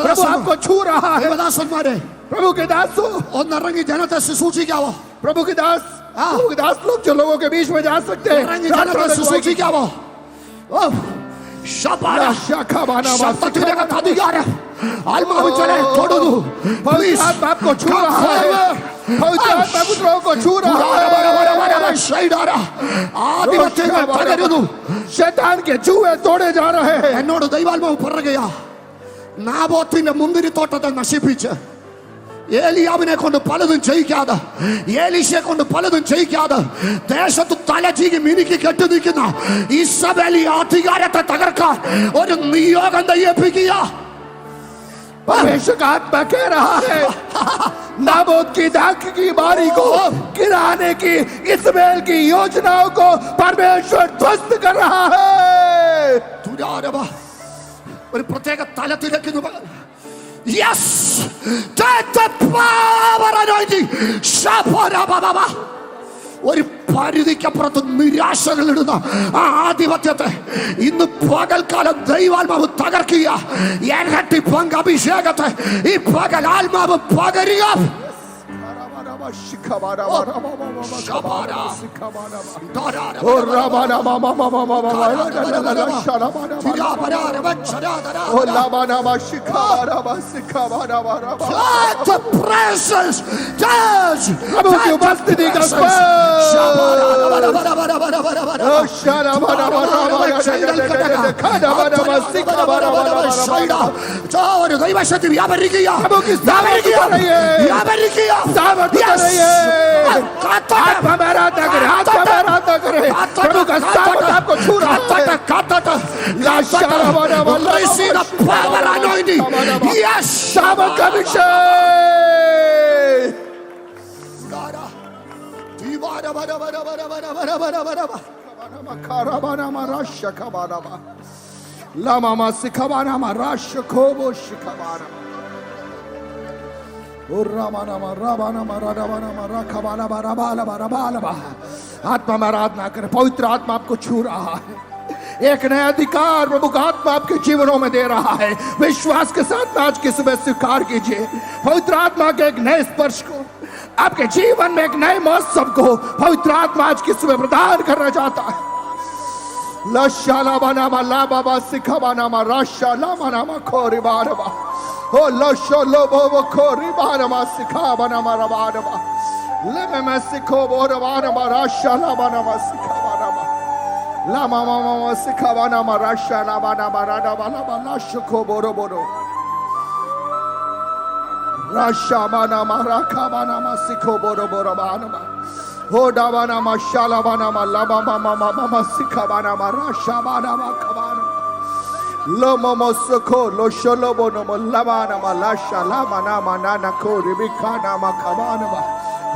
प्रभु आपको छू रहा है. ദൈവദാസന്മാരെ, प्रभु के दासों, ഒന്നിറങ്ങി ജനത്തെ ശുശ്രൂഷിക്കാവോ? प्रभु के दास लोग जो लोगों के बीच में जा सकते हैं. ഇറങ്ങി ജനത്തെ ശുശ്രൂഷിക്കാവോ? ശബര, ശബ്ദത്തിനകത്ത് അധികാരം ആത്മാവ് ചിലരെ തൊടുന്നു. पवित्र आत्मा आपको छू रहा है. पवित्र आत्मा पुत्रों को छू रहा है. ശൈഡാരാ. ആധിപത്യങ്ങൾ തകരുന്നു. शैतान के जुए तोड़े जा रहे हैं. എന്നോട് ദൈവാത്മാവ് പറയുകയാ, നാബോത്തിന്റെ മുന്തിരിത്തോട്ടത്തെ നശിപ്പിച്ച് ഏലിയാവിനെ കൊണ്ട് പലതും ചെയ്യിക്കാതെ, ഏലീശയെ കൊണ്ട് പലതും ചെയ്യിക്കാതെ ദേശത്ത് തലചീകി മിനുക്കി കെട്ടി നിൽക്കുന്ന ഇസബേലി അധികാരത്തെ തകർക്കാൻ ഒരു നിയോഗം തയ്യപ്പിക്കുക. परमेश्वर का आत्मा कह रहा है नाबोत की दाख की बारी को गिराने की इस्माइल की योजनाओं को परमेश्वर ध्वस्त कर रहा है. ഒരു പ്രത്യേക തലത്തിലേക്ക് Yes, take the power anointing. Shaparababa. ഒരു പരിധിക്കപ്പുറത്ത് നിരാശകളിടുന്ന ആ ആധിപത്യത്തെ ഇന്ന് പകൽക്കാലം ദൈവാത്മാവ് തകർക്കുക. ഇരട്ടി പങ്ക് അഭിഷേകത്തെ ഈ പകൽ ആത്മാവ് പകരുക. ഒരു ദൈവശക്തി വ്യാപരിക്കുക. आत्मा में आराधना करे, आत्मा में आराधना करे. प्रभु का सामर्थ आपको छू रहा है. Receive the power anointing. Yes, सामर्थ का अभिषेक. लामा सिखाबाना महाराज खोबो शिखाबाना आत्मा में आराधना करें. पवित्र आत्मा आपको छू रहा है. एक नया अधिकार प्रभु का आत्मा आपके जीवनों में दे रहा है. विश्वास के साथ आज की सुबह स्वीकार कीजिए पवित्र आत्मा के एक नए स्पर्श को. आपके जीवन में एक नए मौसम को पवित्र आत्मा आज की सुबह प्रदान करना चाहता है. लशाला बना ला बाबा सिखा बना राशा ला मना खोरी बारबा हो लशो लो बो खोरी बारबा सिखा बना रबारबा ले मैं सिखो बोरबारबा राशा ला बना सिखा बना ला मामा सिखा बना राशा ला बना राडा बना लशो बोरो बोरो राशा बना राखा बना सिखो बोरो बोरो बारबा हो डाबाना माशाला बाना लाबा मामा सिखा बाना राशा बाना खबाना लो ममो सुखो लो शोलो बोनो लाबाना लाशा लाबाना माना को रिबिका नामा खबाना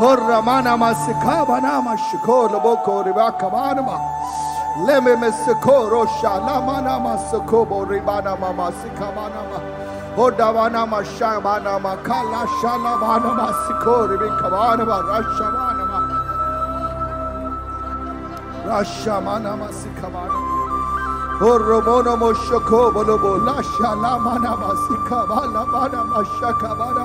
हो रमाना मा सिखा बाना शिखो लो को रिबा खबाना ले में सिखो रोशा लामाना मा सुखो बो रिबाना मामा सिखा बाना हो डाबाना माशा बाना खाला शाला बाना सिखो रिबी खबाना राशा बाना राशा माना मासिका माना हो रोमोनो मोशको बोलो बोला शाला माना मासिका बाला माना माशका माना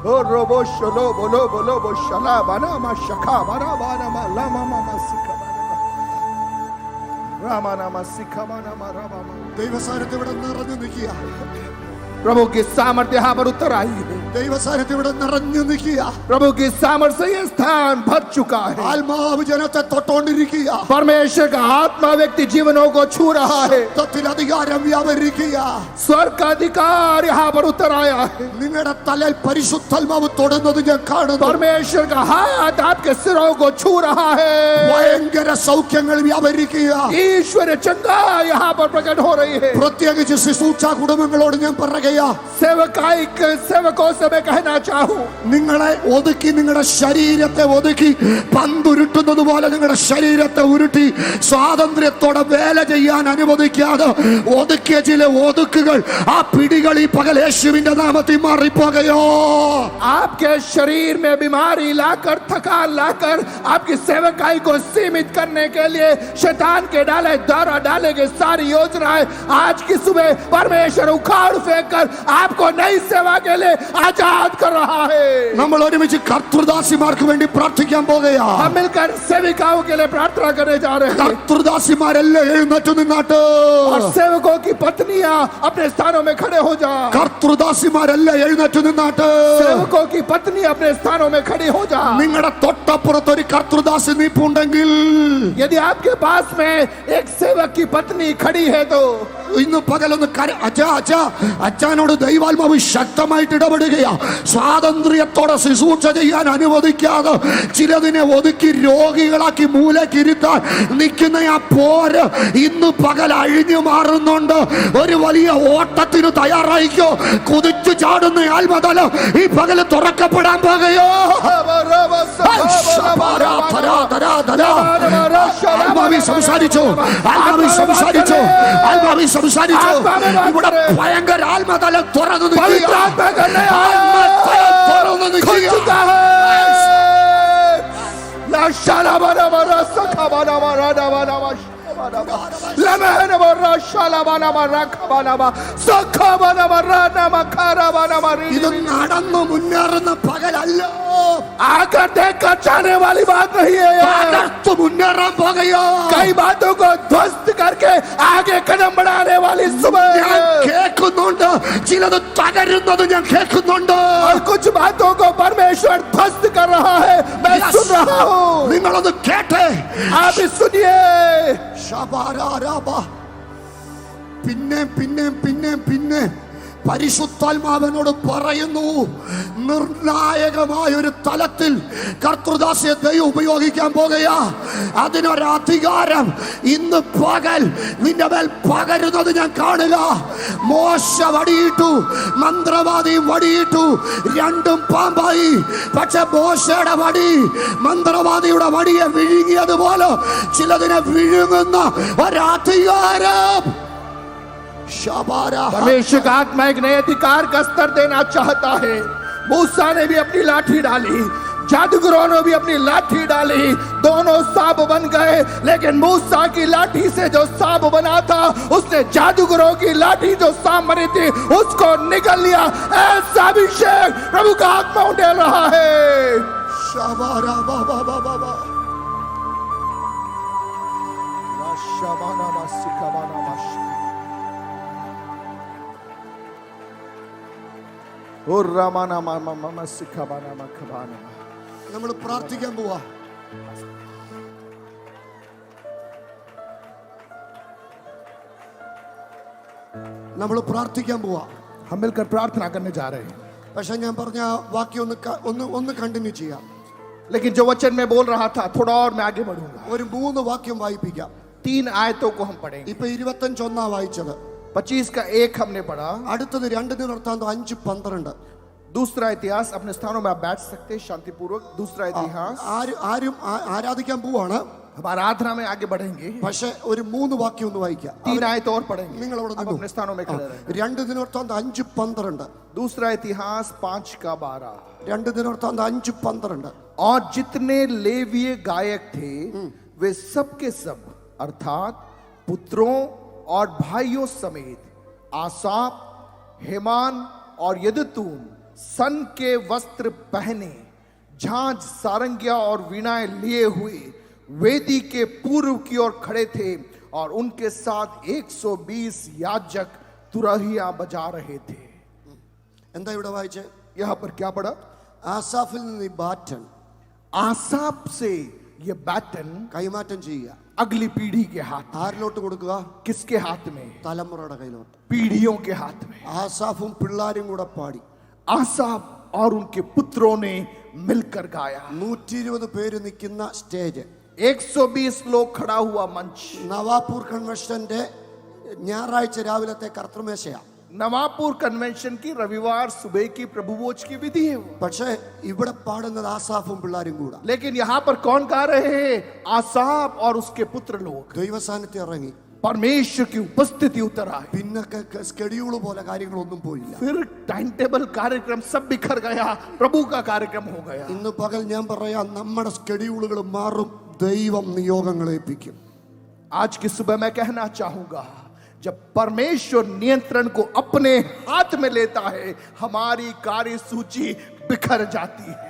हो रोबो शलो बोलो बोलो बो शाला माना माशका माना माना ला मामा मासिका माना रामाना मासिका माना रामा ദൈവസാന്നിധ്യം ഇവിടെ നിറഞ്ഞു നിൽക്കുക. प्रभु की सामर्थ्य यहाँ पर उतर आई है. ദൈവസാന്നിധ്യം ഇവിടെ നിറഞ്ഞു നിൽക്കുക. प्रभु की सामर्थ्य से ये स्थान भर चुका है. ആത്മാവ് ജനത്തെ തൊട്ടുകൊണ്ടിരിക്കുക. परमेश्वर का आत्मा व्यक्ति जीवनों को छू रहा है. ശബ്ദത്തിൽ അധികാരം വ്യാപരിക്കുക. स्वर्ग का अधिकार यहाँ पर उतर आया है. നിങ്ങളുടെ തലയിൽ പരിശുദ്ധാത്മാവ് തൊടുന്നത് ഞാൻ കാണുന്നു. परमेश्वर का हाथ आपके सिरों को छू रहा है. ഭയങ്കര സൗഖ്യങ്ങൾ വ്യാപരിക്കുക. ईश्वर चंगा यहाँ पर प्रकट हो रही है. പ്രത്യേകിച്ച് ശുശ്രൂഷ കുടുംബങ്ങളോട് ഞാൻ പറയുക, सेवकाई सेवकों से मैं कहना चाहूं, നിങ്ങളെ ഒതുക്കി, നിങ്ങളുടെ ശരീരത്തെ ഒതുക്കി പന്തുരുട്ടുന്നത് പോലെ നിങ്ങളുടെ ശരീരത്തെ ഉരുട്ടി സ്വാതന്ത്ര്യത്തോടെ വേല ചെയ്യാൻ അനുവദിക്കാതെ ഒതുക്കിയ ചില ഒതുക്കുകൾ, ആ പിടികൾ ഈ പകൽ യേശുവിന്റെ നാമത്തിൽ മാറിപ്പോകയോ. आपके शरीर में बीमारी लाकर, थकान लाकर आपकी सेवकाई को सीमित करने के लिए शैतान के डाले द्वारा डाले गए सारी योजनाएं आज की सुबह परमेश्वर उखाड़ फेंक कर आपको नई सेवा के लिए आजाद कर रहा है। നമ്മൾ ഒരുമിച്ച് കർത്തൃദാസിമാർക്ക് വേണ്ടി പ്രാർത്ഥിക്കാൻ പോകുകയാ. हम मिलकर सेविकाओं के लिए प्रार्थना करने जा रहे हैं। കർത്തൃദാസിമാരെല്ലാം എഴുന്നേറ്റ് നിന്നാട്ട്. और सेवकों की पत्नियां अपने स्थानों में खड़े हो जा। കർത്തൃദാസിമാരെല്ലാം എഴുന്നേറ്റ് നിന്നാട്ട്. सेवकों की पत्नी अपने स्थानों में खड़ी हो जा। നിങ്ങളുടെ തൊട്ടപ്പുറത്ത് ഒരു കർത്തൃദാസി നിൽപ്പുണ്ടെങ്കിൽ, यदि आपके पास में एक सेवक की पत्नी खड़ी है तो ഇന്ന് പകലൊന്ന് അച്ഛനോട് ദൈവാത്മാവ് ശക്തമായിട്ട് ഇടപെടുകയാ. സ്വാതന്ത്ര്യത്തോടെ ശുശ്രൂഷ ചെയ്യാൻ അനുവദിക്കാതെ ചിലതിനെ ഒതുക്കി രോഗികളാക്കി മൂലക്കിരുത്താൻ നിൽക്കുന്ന ആ പോര് ഇന്ന് പകൽ അഴിഞ്ഞു മാറുന്നുണ്ട്. ഒരു വലിയ ഓട്ടത്തിന് തയ്യാറായിക്കോ. കുതിച്ചു ചാടുന്ന ആത്മതല ഈ പകല് തുറക്കപ്പെടാൻ പോകുകയോ. ആത്മാവി സംസാരിച്ചു, ആത്മാവി സംസാരിച്ചു, ആത്മാവി സംസാരിച്ചു. ഇവിടെ ഭയങ്കര ആത്മതല തുറന്നു ഇത് നടന്നു മുന്നേറുന്ന പകലല്ല. आकर देखकर जाने वाली बात नहीं है। മുന്നേറാൻ പോകുകയോ. कई बातों को ध्वस्त करके आगे कदम बढ़ाने वाली सुबह ഞാൻ കേൾക്കുന്നുണ്ട്. ചിലത് തകരുന്നത് ഞാൻ കേൾക്കുന്നുണ്ട്. और कुछ बातों को परमेश्वर ध्वस्त कर रहा है, मैं सुन रहा हूँ। നിങ്ങളത് കേട്ടെ. आप भी सुनिए। പിന്നെ പിന്നെ പിന്നെ പിന്നെ പരിശുദ്ധാത്മാവിനോട് പറയുന്നു, നിർണായകമായ ഒരു തലത്തിൽ കർത്തൃദാസിയെ ദൈവം ഉപയോഗിക്കാൻ പോകുകയാ. അതിനൊരധികാരം ഇന്ന് പകൽ നിന്റെ മേൽ പകരുന്നത് ഞാൻ കാണുക. മോശ വടിയിട്ടു, മന്ത്രവാദിയും വടിയിട്ടു, രണ്ടും പാമ്പായി. പക്ഷെ മോശയുടെ വടി മന്ത്രവാദിയുടെ വടിയെ വിഴുങ്ങിയതുപോലെ ചിലതിനെ വിഴുങ്ങുന്ന ഒരധികാരം परमेश्वर का आत्मा एक नए अधिकार का स्तर देना चाहता है। मूसा ने भी अपनी लाठी डाली, जादूगरों ने भी अपनी लाठी डाली, दोनों सांप बन गए। लेकिन मूसा की लाठी से जो सांप बना था, उसने जादूगरों की लाठी जो सांप बनी थी उसको निकल लिया। ऐसा अभिषेक प्रभु का आत्मा उठे रहा है। നമ്മൾ പ്രാർത്ഥിക്കാൻ പോവാ. നമ്മൾ പ്രാർത്ഥിക്കാൻ പോവാ. हम मिलकर प्रार्थना करने जा रहे हैं। പക്ഷെ ഞാൻ പറഞ്ഞ വാക്യം ഒന്ന് കണ്ടിന്യൂ ചെയ്യാം. लेकिन जो वचन मैं बोल रहा था थोड़ा और मैं आगे बढ़ूंगा। ഒരു 3 വാക്യം വായിപ്പിക്കാം. 3 आयतों को हम पढ़ेंगे। ഇപ്പൊ 25 വായിച്ചത്. 25 का 1 हमने पढ़ा। അടുത്തത് 2 ദിനവൃത്താന്തം 5:12. दूसरा इतिहास, अपने स्थानों में आप बैठ सकते हैं शांतिपूर्वक। दूसरा इतिहास, ആരും ആരാധിക്കാൻ പോവാണ്. हम आराधना में आगे बढ़ेंगे। പക്ഷെ ഒരു 3 വാക്യം ഒന്ന് വായിക്കാം. 3 आयत और पढ़ेंगे। നിങ്ങൾ അവിടെ आप अपने स्थानों में खड़े रहें। 2 ദിനവൃത്താന്തം 5:12. दूसरा इतिहास 5 का 12। 2 ദിനവൃത്താന്തം 5:12. और जितने लेवीय गायक थे वे सब के सब, अर्थात पुत्रों और भाइयों समेत, आसाप, हेमान और यदुतून सन के वस्त्र पहने, झांझ, सारंगिया और वीणाएं लिए हुए वेदी के पूर्व की ओर खड़े थे। और उनके साथ 120 याजक तुरहिया बजा रहे थे। എന്താ ഇവിടെ വായിച്ചേ? यहां पर क्या पढ़ा? ആസാഫിൽ നിന്ന് ഈ ബാറ്റൺ आसाप से ये बैटन കൈമാറ്റം ചെയ്യുക. अगली पीढ़ी के हाथ। ആരിലോട്ട് കൊടുക്കുക? किसके हाथ में? തലമുറയുടെ കയ്യിലോട്ട്. पीढ़ियों के हाथ में। ആസാഫും പിള്ളാരും കൂടെ പാടി. आसाफ और उनके पुत्रों ने मिलकर गाया। 120 പേര് നിൽക്കുന്ന സ്റ്റേജ്. 120 लोग खड़ा हुआ मंच। നവാപൂർ കൺവെൻഷന്റെ ഞായറാഴ്ച രാവിലത്തെ കർത്തൃമേശയാ. नवापुर कन्वेंशन की रविवार सुबह की प्रभुभोज की विधि है वो। പക്ഷേ ഇവിടെ പാടുന്നത് ആസാഫും പിള്ളാരും കൂടെ. लेकिन यहाँ पर कौन गा रहे हैं? आसाफ और उसके पुत्र लोग। ദൈവസാന്നിധ്യം ഇറങ്ങി. परमेश्वर की उपस्थिति उतर आए। പിന്നെ സ്കെഡ്യൂൾ പോലെ കാര്യങ്ങളൊന്നും പോയില്ല. फिर टाइम टेबल कार्यक्रम सब बिखर गया, प्रभु का कार्यक्रम हो गया। ഇന്ന് പകൽ ഞാൻ പറയാം, നമ്മുടെ സ്കെഡ്യൂളുകൾ മാറും, ദൈവം നിയോഗങ്ങളെ ഏൽപ്പിക്കും. आज की सुबह मैं कहना चाहूंगा, जब परमेश्वर नियंत्रण को अपने हाथ में लेता है, हमारी कार्य सूची बिखर जाती है।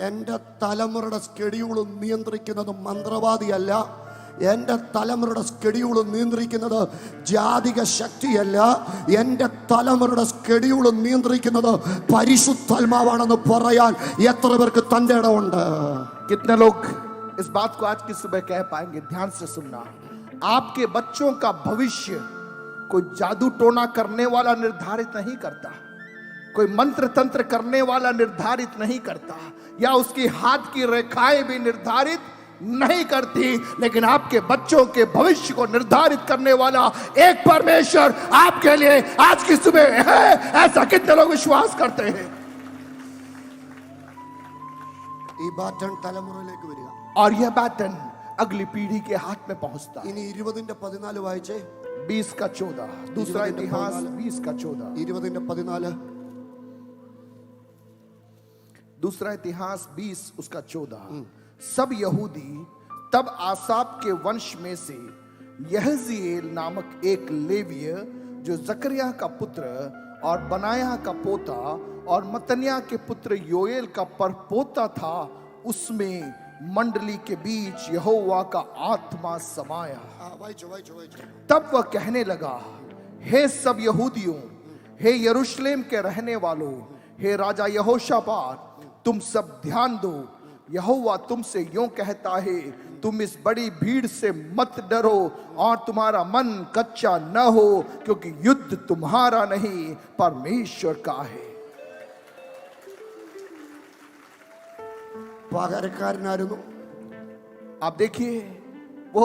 എൻ്റെ തലമുറയുടെ സ്കെഡ്യൂൾ നിയന്ത്രിക്കുന്നത് മന്ത്രവാദിയല്ല, എൻ്റെ തലമുറയുടെ സ്കെഡ്യൂൾ നിയന്ത്രിക്കുന്നത് ജാതിക ശക്തിയല്ല, എൻ്റെ തലമുറയുടെ സ്കെഡ്യൂൾ നിയന്ത്രിക്കുന്നത് പരിശുദ്ധാത്മാവാണെന്ന് പറയാൻ എത്ര പേർക്ക് തൻ്റെ ഇടമുണ്ട്? कितने लोग इस बात को आज की सुबह कह पाएंगे? ध्यान से सुनना। आपके बच्चों का भविष्य कोई जादू टोना करने वाला निर्धारित नहीं करता, कोई मंत्र तंत्र करने वाला निर्धारित नहीं करता, या उसकी हाथ की रेखाएं भी निर्धारित नहीं करती, लेकिन आपके बच्चों के भविष्य को निर्धारित करने वाला एक परमेश्वर आपके लिए आज की सुबह है। ऐसा कितने लोग विश्वास करते हैं? ഈ ബാറ്റൺ തലമുറയിലേക്ക് വരിക, और यह बैटन अगली पीढ़ी के हाथ में पहुंचता है। ഇനി 20:14 വായിച്ചേ। 20 का 14, दूसरा इतिहास 20 का 14, 20:14 दूसरा इतिहास 20 उसका 14। सब यहूदी तब आसाप के वंश में से यहजीएल नामक एक लेवीय, जो जकरिया का पुत्र और बनाया का पोता और मतन्या के पुत्र योएल का परपोता था, उसमें मंडली के बीच यहोवा का आत्मा समाया। വായിച്ചോ। तब वह कहने लगा, हे सब यहूदियों, हे यरूशलेम के रहने वालों, हे राजा यहोशापात, तुम सब ध्यान दो। यहोवा तुमसे यूं कहता है, तुम इस बड़ी भीड़ से मत डरो और तुम्हारा मन कच्चा न हो, क्योंकि युद्ध तुम्हारा नहीं परमेश्वर का है। പകരക്കാരനായിരുന്നു, आप देखिए वो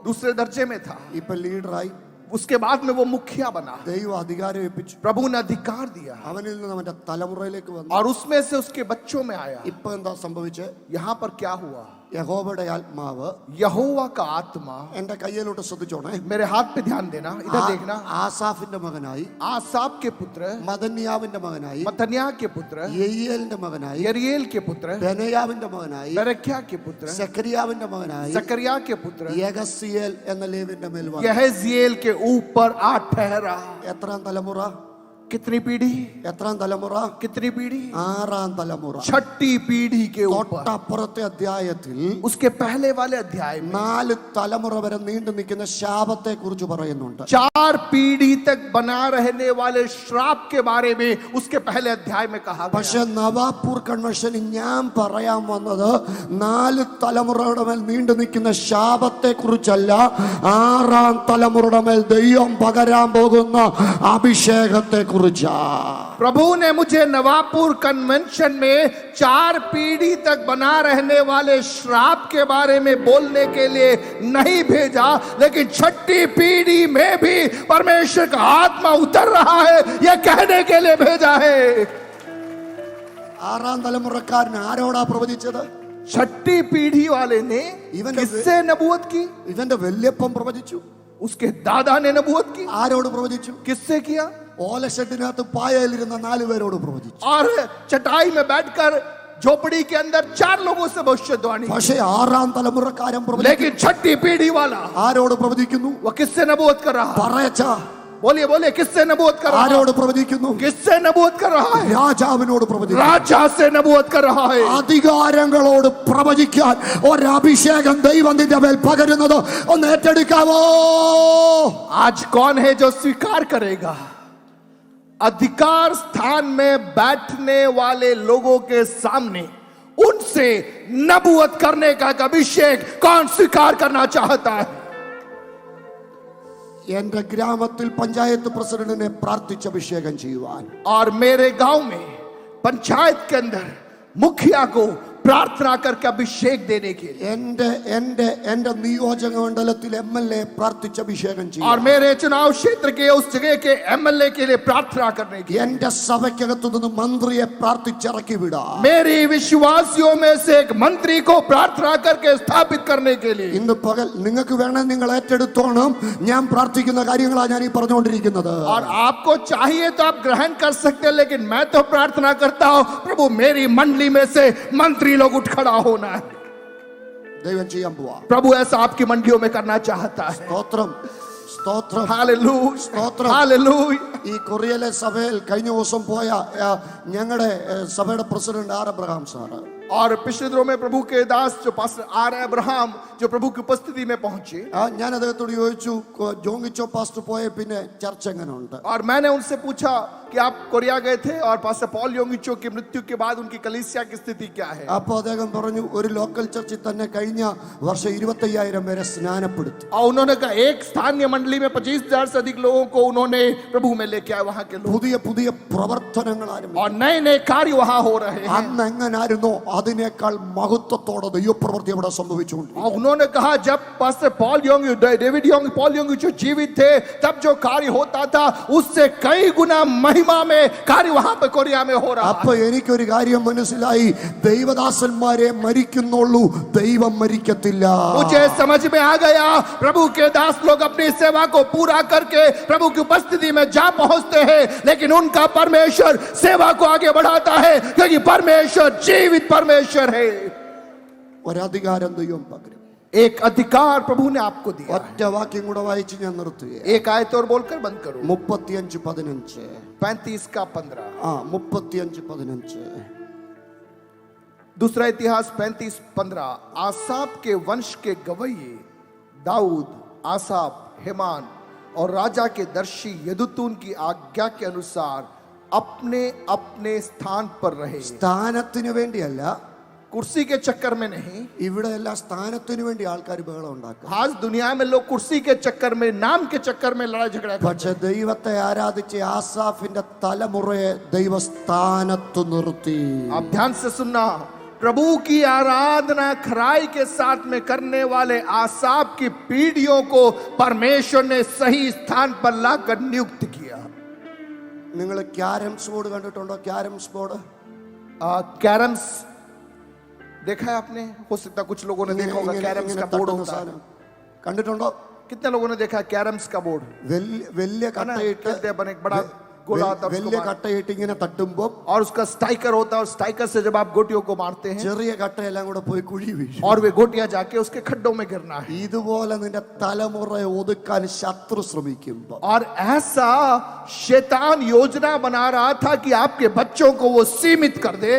दूसरे दर्जे में था, ഇപ്പൊ ലീഡറായി, उसके बाद में वो मुखिया बना। ദൈവം അധികാരം ഏൽപ്പിച്ചു, प्रभु ने अधिकार दिया അവനിൽ നിന്ന് അവന്റെ തലമുറയിലേക്ക് വന്നു। और उसमें से उसके बच्चों में आया। ഇപ്പൊ എന്താ സംഭവിച്ചേ? यहां पर क्या हुआ? യഹോവയുടെ ആത്മാവ് यहोवा का आत्मा, എന്റെ കയ്യിലോട്ട് ശ്രദ്ധിച്ചോണേ, मेरे हाथ पे ध्यान देना, इधर देखना। ആസാഫിന്റെ മകനായി, आसाप के पुत्र, മദന്യാവിന്റെ മകനായി, मतन्या के पुत्र, യെയിയേലിന്റെ മകനായി, यरीएल के पुत्र, ബെനയാവിന്റെ മകനായി, बेरेख्या के पुत्र, സെക്കരിയാവിന്റെ മകനായി, जकरिया के पुत्र, യഗസിയേൽ എന്ന ലേവിന്റെ മേൽ വന്നു। यहजीएल के ऊपर आ ठहरा। എത്രാം തലമുറ? कितनी पीढ़ी? എത്രാം തലമുറ? कितनी पीढ़ी? 6ാം തലമുറ। छठी पीढ़ी के ऊपर। തൊട്ടപ്പുറത്തെ അധ്യായത്തിൽ उसके पहले वाले अध्याय में 4 തലമുറ വരെ നീണ്ടു നിൽക്കുന്ന ശാപത്തെ കുറിച്ച് പറയുന്നുണ്ട്। 4 पीढ़ी तक बना रहने वाले श्राप के बारे में उसके पहले अध्याय में कहा गया। പക്ഷെ നവാപൂർ കൺവെൻഷനിൽ ഞാൻ പറയാൻ വന്നത് 4 തലമുറയുടെ മേൽ നീണ്ടു നിൽക്കുന്ന ശാപത്തെ കുറിച്ചല്ല, 6ാം തലമുറയുടെ മേൽ ദൈവം പകരാൻ പോകുന്ന അഭിഷേകത്തെ കുറിച്ചാ। प्रभु ने मुझे नवापुर कन्वेंशन में 4 पीढ़ी तक बना रहने वाले श्राप के बारे में बोलने के लिए नहीं भेजा, लेकिन छठी पीढ़ी में भी परमेश्वर का आत्मा उतर रहा है, यह कहने के लिए भेजा है। 6ാം തലമുറക്കാരൻ ആരോടാ പ്രവചിച്ചത്? छठी पीढ़ी वाले ने किससे नबूवत की? ഇവന്റെ വല്യപ്പൻ പ്രവചിച്ചു। उसके दादा ने नबूवत की। ആരോട് പ്രവചിച്ചു? किससे किया? ഓലഷെഡിനകത്ത് പായയിലിരുന്ന 4 പേരോട് പ്രവചിച്ചു। और चटाई में बैठकर झोपड़ी के अंदर 4 लोगों से भविष्यवाणी। പക്ഷേ 6ാം തലമുറക്കാരൻ പ്രവചിച്ചു। लेकिन छठी पीढ़ी वाला ആരോട് പ്രവചിക്കുന്നു? वह किससे नबूवत कर रहा है? പറയച്ച बोलिए बोलिए, किससे नबूवत कर रहा है? ആരോട് പ്രവചിക്കുന്നു? किससे नबूवत कर रहा है? രാജാവിനോട് പ്രവചിക്കുന്നു। राजा से नबूवत कर रहा है। അധികാരങ്ങളോട് പ്രവചിക്കാൻ ഒരഭിഷേകം ദൈവം നിന്റെ മേൽ പകരുന്നത് ഒന്ന് ഏറ്റെടുക്കാവോ? आज कौन है जो स्वीकार करेगा? अधिकार स्थान में बैठने वाले लोगों के सामने उनसे नबूवत करने का अभिषेक कौन स्वीकार करना चाहता है? എന്റെ ഗ്രാമത്തിൽ പഞ്ചായത്ത് പ്രസിഡന്റിനെ പ്രാർത്ഥിച്ച് അഭിഷേകം ചെയ്യുവാൻ, और मेरे गांव में पंचायत के अंदर मुखिया को प्रार्थना करके अभिषेक देने के लिए, എന്റെ നിയോജക മണ്ഡലത്തിൽ MLA പ്രാർത്ഥിച്ച് അഭിഷേകം और ചെയ്യും, मेरे चुनाव क्षेत्र के उस जगह के MLA के लिए प्रार्थना करने की, എന്റെ സഭയ്ക്കകത്തു നിന്ന് മന്ത്രിയെ പ്രാർത്ഥിച്ചിറക്കി വിടാം। मेरी विश्वासियों में से एक मंत्री को प्रार्थना करके स्थापित करने के लिए। ഇന്ന് പകൽ നിങ്ങൾക്ക് വേണേ നിങ്ങൾ ഏറ്റെടുത്തോണം, ഞാൻ പ്രാർത്ഥിക്കുന്ന കാര്യങ്ങളാണ് ഞാൻ ഈ പറഞ്ഞുകൊണ്ടിരിക്കുന്നത്। और आपको चाहिए तो आप ग्रहण कर सकते हैं, लेकिन मैं तो प्रार्थना करता हूं, प्रभु मेरी मंडली में से मंत्री लोग उठ खड़ा होना है। ദൈവം ചെയ്യാൻ പോവാ। प्रभु ऐसा आपकी मंडियों में करना चाहता है। സ്തോത്രം। സ്തോത്രം Hallelujah. സ്തോത്രം Hallelujah. ഈ കൊറിയയിലെ സഭയിൽ കഴിഞ്ഞ ദിവസം പോയ ഞങ്ങളുടെ സഭയുടെ പ്രസിഡന്റ് ആർ അബ്രഹാം സാറ് और पिछले दिनों में प्रभु के दास जो पास्टर आर अब्राहम जो प्रभु की उपस्थिति में पहुंचे, ഞാൻ അദ്ദേഹത്തോട് ചോദിച്ചു ജോങ്ങിച്ചോ പാസ്റ്റർ പോയ പിന്നെ ചർച്ച എങ്ങനെ ഉണ്ട് और मैंने उनसे पूछा कि आप कोरिया गए थे और पास्टर पॉल योंगिचो की मृत्यु के बाद उनकी कलीसिया की स्थिति क्या है। അപ്പൊ അദ്ദേഹം പറഞ്ഞു ഒരു ലോക്കൽ ചർച്ചിൽ തന്നെ കഴിഞ്ഞ വർഷം 25,000 പേരെ സ്നാനപ്പെടുത്തി और उन्होंने कहा एक स्थानीय मंडली में 25,000 से अधिक लोगों को उन्होंने प्रभु में लेके आए वहां के लोग, പുതിയ പുതിയ പ്രവർത്തനങ്ങൾ ആരംഭിച്ചു और नए नए कार्य वहां हो रहे हैं। അന്ന് എങ്ങനായിരുന്നോ അതിനേക്കാൾ മഹത്വത്തോടെ ദൈവപ്രവൃത്തി അവിടെ സംഭവിച്ചുകൊണ്ട് और उन्होंने कहा जब pastor Paul Yong David Yong Paul Yong जो जीवित थे तब जो कार्य होता था उससे कई गुना महिमा में कार्य वहां पे कोरिया में हो रहा അപ്പൊ എനിക്കൊരു കാര്യം മനസ്സിലായി ദൈവദാസന്മാരെ മരിക്കുന്നുള്ളൂ ദൈവം മരിക്കത്തില്ല मुझे समझ में आ गया प्रभु के दास लोग अपनी सेवा को पूरा करके प्रभु की उपस्थिति में जा पहुंचते हैं, लेकिन उनका परमेश्वर सेवा को आगे बढ़ाता है क्योंकि परमेश्वर जीवित परमेश्वर है। ഒരധികാരം ദൈവം പകരും एक अधिकार प्रभु ने आपको दिया है। ഒറ്റ വാക്യം കൂടെ വായിച്ച് ഞാൻ നിർത്തുകയാണ് एक आयत और बोलकर बंद करूं। 35:15 35 का 15 35:15 दूसरा इतिहास 35:15 आसाप के वंश के गवैये दाऊद, आसाप, हेमान और राजा के दर्शी यदुतून की आज्ञा के अनुसार अपने अपने स्थान पर रहे। സ്ഥാനത്തിന് വേണ്ടിയല്ല, कुर्सी के चक्कर में नहीं। ഇവിടെ എല്ലാ സ്ഥാനത്തിന് വേണ്ടി ആൾക്കാർ ബഹളം ഉണ്ടാക്കും. आज दुनिया में लोग कुर्सी के चक्कर में, नाम के चक्कर में लड़ाई झगड़ा करते പക്ഷെ ദൈവത്തെ ആരാധിച്ച് ആസാഫിന്റെ തലമുറയെ ദൈവസ്ഥാനത്ത് നിർത്തി. हैं। आप ध्यान से सुनना, प्रभु की आराधना खराई के साथ में करने वाले आसाप की पीढ़ियों को परमेश्वर ने सही स्थान पर लाकर नियुक्त किया। നിങ്ങൾ ക്യാരംസ് ബോർഡ് കണ്ടിട്ടുണ്ടോ? ക്യാരംസ് ബോർഡ് कैरम्स देखा है आपने? हो सकता कुछ लोगों ने देखा होगा कैरम्स का बोर्ड होता है। കണ്ടിട്ടുണ്ടോ? कितने लोगों ने देखा है कैरम्स का बोर्ड? വലിയ കട്ടയിട്ട് खेलते हैं, बने एक बड़ा गोला होता है, उसको വലിയ मार- കട്ടയിട്ട് ഇങ്ങനെ തട്ടുമ്പോ और उसका स्ट्राइकर होता है और स्ट्राइकर से जब आप गोटियों को मारते हैं ചെറിയ കട്ടയെല്ലാം കൂടെ പോയി കുഴി വീഴും. और वे गोटियां जाके उसके खड्डों में गिरना है। ഇതുപോലെ നിന്റെ തലമുറയെ ഒതുക്കാൻ ശത്രു ശ്രമിക്കുമ്പോ और ऐसा शैतान योजना बना रहा था कि आपके बच्चों को वो सीमित कर दे,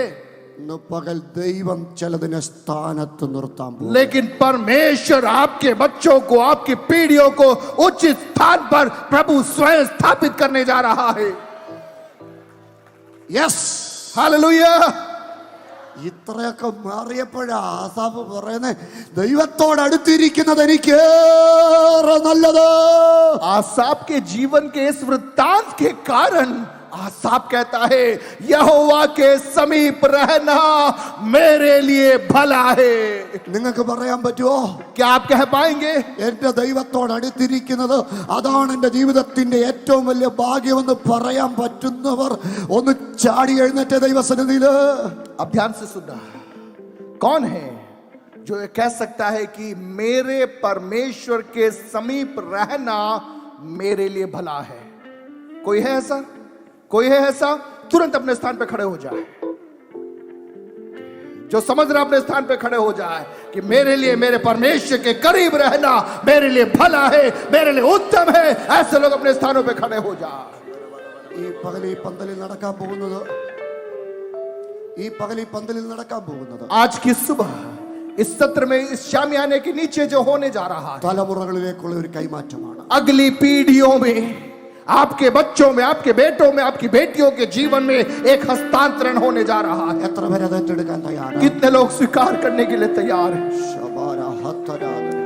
ഇന്ന് പകൽ ദൈവം ചിലതിനെ സ്ഥാനത്ത് നിർത്താൻ പോകും. लेकिन परमेश्वर आपके बच्चों को, आपकी पीढ़ियों को उचित स्थान पर प्रभु स्वयं स्थापित करने जा रहा है। Yes, hallelujah. ഇത്രയൊക്കെ മാറിയപ്പോഴാ ആസാഫ് പറയുന്നത് ദൈവത്തോട് അടുത്തിരിക്കുന്നത് എനിക്കേറെ നല്ലത്. आसाप के जीवन के इस वृत्तांत के कारण आसाप कहता है यहोवा के समीप रहना मेरे लिए भला है। നിങ്ങൾക്ക് പറയാൻ പറ്റുമോ? क्या आप कह पाएंगे? എന്റെ ദൈവത്തോട് അടുത്തിരിക്കുന്നത് അതാണ് എന്റെ ജീവിതത്തിന്റെ ഏറ്റവും വലിയ ഭാഗ്യമെന്ന് പറയാൻ പറ്റുന്നവർ ഒന്ന് ചാടി എഴുന്നേറ്റ ദൈവസന്നിധിയില്. अब ध्यान से सुनना, कौन है जो ये कह सकता है कि मेरे परमेश्वर के समीप रहना मेरे लिए भला है? कोई है ऐसा? कोई है ऐसा? तुरंत अपने स्थान पे खड़े हो जाए। जो समझ रहा अपने स्थान पे खड़े हो जाए कि मेरे लिए मेरे परमेश्वर के करीब रहना मेरे लिए भला है, मेरे लिए उत्तम है। ऐसे लोग अपने स्थानों पे खड़े हो जाए। ഈ പകൽ ഈ പന്തലിൽ നടക്കാൻ പോകുന്നത് आज की सुबह इस सत्र में इस शामियाने के नीचे जो होने जा रहा है തലമുറകളിലേക്കുള്ള ഒരു കൈമാറ്റമാണ്. अगली पीढ़ियों में, आपके बच्चों में, आपके बेटों में, आपकी बेटियों के जीवन में एक हस्तांतरण होने जा रहा है। എത്ര പേര് അത് ഏറ്റെടുക്കാൻ തയ്യാറാണ്? कितने लोग स्वीकार करने के लिए तैयार हैं? ശബാര ഹത്തരാധന.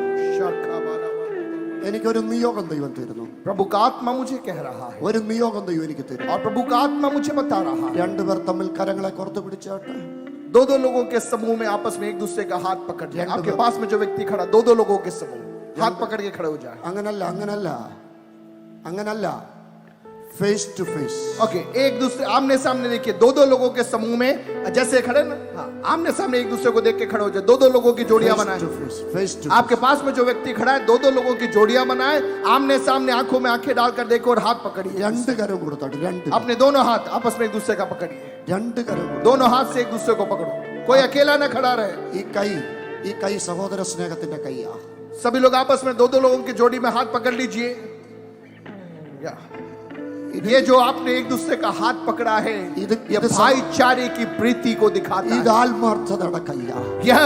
എനിക്കൊരു നിയോഗം ദൈവം തരുന്നു. प्रभु का आत्मा मुझे कह रहा है ഒരു നിയോഗം ദൈവം എനിക്ക് തരുന്നു. और प्रभु का आत्मा मुझे बता रहा है രണ്ടുപേർ തമ്മിൽ കരങ്ങളെ കോർത്ത് പിടിച്ചാട്ടെ. दो दो लोगों के समूह में आपस में एक दूसरे का हाथ पकड़ जाए। आपके पास में जो व्यक्ति खड़ा, दो दो लोगों के समूह हाथ पकड़ के खड़े हो जाए। അങ്ങനല്ല फेस टू फेस. ओके, एक दूसरे आमने सामने देखिए। दो दो लोगों के समूह में जैसे खड़े ना, हाँ, आमने सामने एक दूसरे को देख के खड़े हो जाए। दो दो लोगों की जोड़ियां बनाए। फेस टू आपके पास में जो व्यक्ति खड़ा है, दो दो लोगों की जोड़ियां बनाए, आमने सामने आंखों में आंखें डालकर देखो और हाथ पकड़िए। രണ്ട് കരം കൊടുത്താട്ടെ. രണ്ട് अपने दोनों हाथ आपस में एक दूसरे का पकड़िए। രണ്ട് കരം കൊടുത്തു. दोनों हाथ से एक दूसरे को पकड़ो, कोई अकेला ना खड़ा रहे। ഈ കൈ സഹോദര സ്നേഹത്തിന്റെ കൈയാ. सभी लोग आपस में दो दो लोगों की जोड़ी में हाथ पकड़ लीजिए। ये जो आपने एक दूसरे का हाथ पकड़ा है, ये भाईचारे की प्रीति को दिखाता है। ഇത് ആത്മാർത്ഥതയുടെ കയ്യാ. यह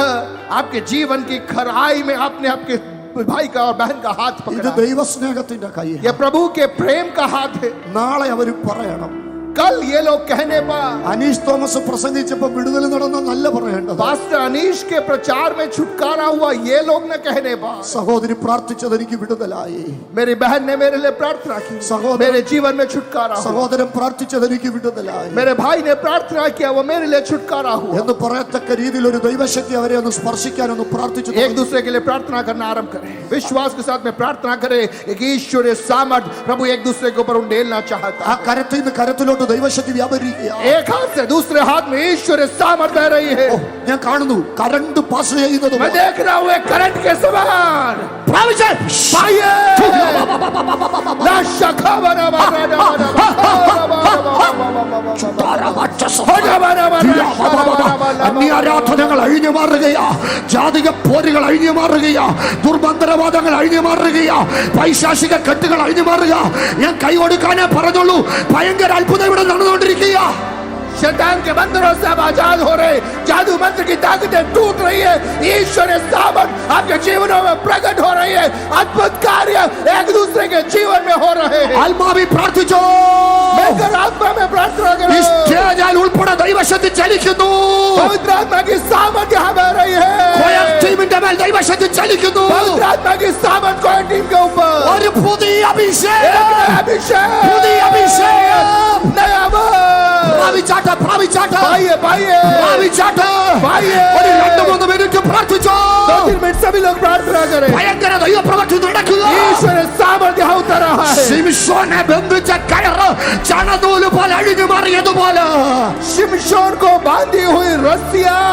आपके जीवन की खराई में आपने आपके भाई का और बहन का हाथ ഇത് पकड़ा है। ദൈവസ്നേഹത്തിന്റെ കയ്യാ. यह प्रभु के प्रेम का हाथ है। നാളെ അവർ പറയണം, कल ये लोग कहने पर, അനീഷ് തോമസ് പ്രസംഗിച്ചപ്പോ വിടുതൽ നടന്ന നല്ല പറയേണ്ടത്. पास्टर अनीश के प्रचार में छुटकारा हुआ ये लोग न कहने पर, സഹോദരി പ്രാർത്ഥിച്ചത് എനിക്ക് വിടുതലായി. मेरी बहन ने मेरे लिए प्रार्थना की, सहोदर- मेरे जीवन में छुटकारा हुआ। സഹോദരൻ പ്രാർത്ഥിച്ചത് എനിക്ക് വിടുതലായി मेरे भाई ने प्रार्थना किया, वो मेरे लिए छुटकारा हुआ। എന്ന് പറയത്തക്ക രീതിയിൽ ഒരു ദൈവശക്തി അവരെ ഒന്ന് സ്പർശിക്കാനൊന്ന് പ്രാർത്ഥിച്ചു. एक दूसरे के लिए प्रार्थना करना आरंभ करें, विश्वास के साथ में प्रार्थना करें। एक ईश्वरीय सामर्थ प्रभु एक दूसरे के ऊपर उंडेलना चाहता ആ കരത്തിൽ നിന്ന് കരത്തിലോട്ട് ദൈവശക്തി വ്യാപരിക്കുക. है। एक हाथ से दूसरे हाथ में ईश्वरीय सामर्थ बह रही है। ഞാൻ കാണുന്നു കരണ്ട് പാസ് ചെയ്യുന്നത് मैं देख रहा हूँ एक करंट के समान। അന്യാരാധനകൾ അഴിഞ്ഞു മാറുകയാ, ജാതിക പോരുകൾ അഴിഞ്ഞു മാറുകയാ, ദുർമന്ത്രവാദങ്ങൾ അഴിഞ്ഞു മാറുകയാ, പൈശാചിക കെട്ടുകൾ അഴിഞ്ഞു മാറുക. ഞാൻ കൈ കൊടുക്കാനേ പറഞ്ഞുള്ളൂ. ഭയങ്കര അത്ഭുതം ഇവിടെ നടന്നുകൊണ്ടിരിക്കുക. शैतान के बंधनों से आप आजाद हो रहे, जादू मंत्र की ताकतें टूट रही है, ईश्वरीय सामर्थ आपके जीवनों में प्रकट हो रही है, अद्भुत कार्य एक दूसरे के जीवन में हो रहे हैं। ആത്മാവിൽ പ്രാർത്ഥിച്ചോ. मिलकर आत्मा में प्रार्थना ഈ करो। സ്റ്റേജിൽ ഉൾപ്പെടെ ദൈവശക്തി ചലിക്കുന്നു. पवित्र आत्मा की सामर्थ यहाँ बह रही കോയർ है। ടീമിന്റെ മേൽ ദൈവശക്തി ചലിക്കുന്നു. पवित्र आत्मा की सामर्थ कोई टीम के ऊपर ഒരു പുതിയ एक അഭിഷേകം, नया अभिषेक, പുതിയ അഭിഷേകം. नया बल। പ്രാപിച്ചാട്ട, പ്രാപിച്ചാട്ട, पाइए पाइए പ്രാപിച്ചാട്ട. पाइए। ഒരു 2-3 മിനിറ്റ് പ്രാർത്ഥിച്ചോ. 2-3 मिनट सभी लोग प्रार्थना करें। ഭയങ്കര ദൈവപ്രവൃത്തി നടക്കുക. ईश्वरीय सामर्थ यहाँ उतर रहा है। ശിംശോനെ ബന്ധിച്ച കയറ് ചണനൂല് പോലെ അഴിഞ്ഞു മാറിയതുപോലെ शिमशोन को बांधी हुई रस्सियां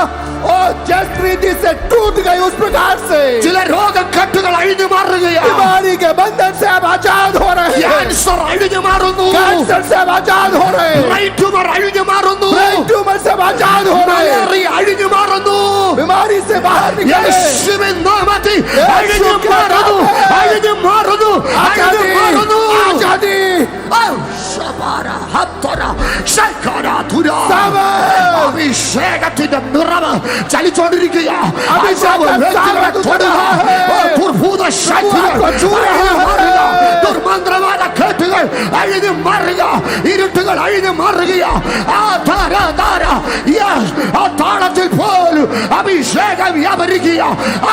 और जिस रीति से टूट गई उस प्रकार से ചില രോഗക്കെട്ടുകൾ അഴിഞ്ഞു മാറുകയാണ്. बीमारी के बंधन से आप आजाद हो रहे हैं। ക്യാൻസർ അഴിഞ്ഞു മാറുന്നു. कैंसर से आप आजाद हो रहे हैं। ബ്രെയിൻ ട്യൂമർ അഴിഞ്ഞു മാറുന്നു. ब्रेन ट्यूमर से आप आजाद हो रहे हैं। മലേറിയ അഴിഞ്ഞു മാറുന്നു. बीमारी से बाहर निकले। യേശുവിൻ നാമത്തിൽ അഴിഞ്ഞു മാറുന്നു, അഴിഞ്ഞു മാറുന്നു, അഴിഞ്ഞു आजादी മാറുന്നു. आजादी അഭിഷേകത്തിന്റെ നിറവ് ചലിച്ചോണ്ടിരിക്കുക. ദുർമന്ത്രവാദ കേട്ടുകൾ അഴിഞ്ഞു മാറുക, ഇരുട്ടുകൾ അഴിഞ്ഞു മാറുക. ആ താളത്തിൽ പോലും അഭിഷേകം വ്യാപരിക്കുക.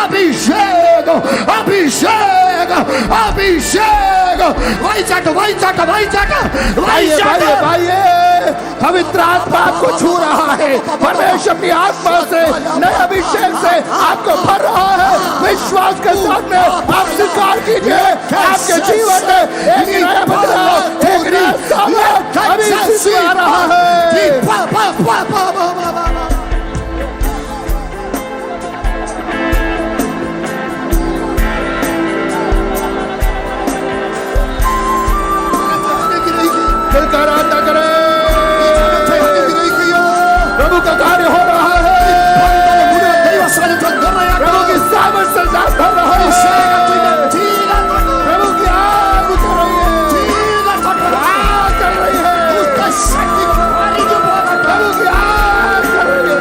അഭിഷേകം, അഭിഷേകം, അഭിഷേകം. വായിച്ചാട്ട്, വായിച്ചാട്ട്, വായിച്ചാട്ട്, भाइये भाइये भाइये, पवित्र आत्मा आपको छू रहा है। परमेश्वर अपनी आत्मा से नए अभिषेक से आपको भर रहा है। विश्वास के साथ में आप स्वीकार कीजिए, आपके जीवन में एक नया बदलाव, एक नया सामर्थ अभी सिद्ध आ रहा है। मिलकर आराधना करें। प्रभु का कार्य हो रहा है। प्रभु की सामर्थ से जात भर रहा है। प्रभु की आग उतर रही है, आग चल रही है। प्रभु की आग चल रही है।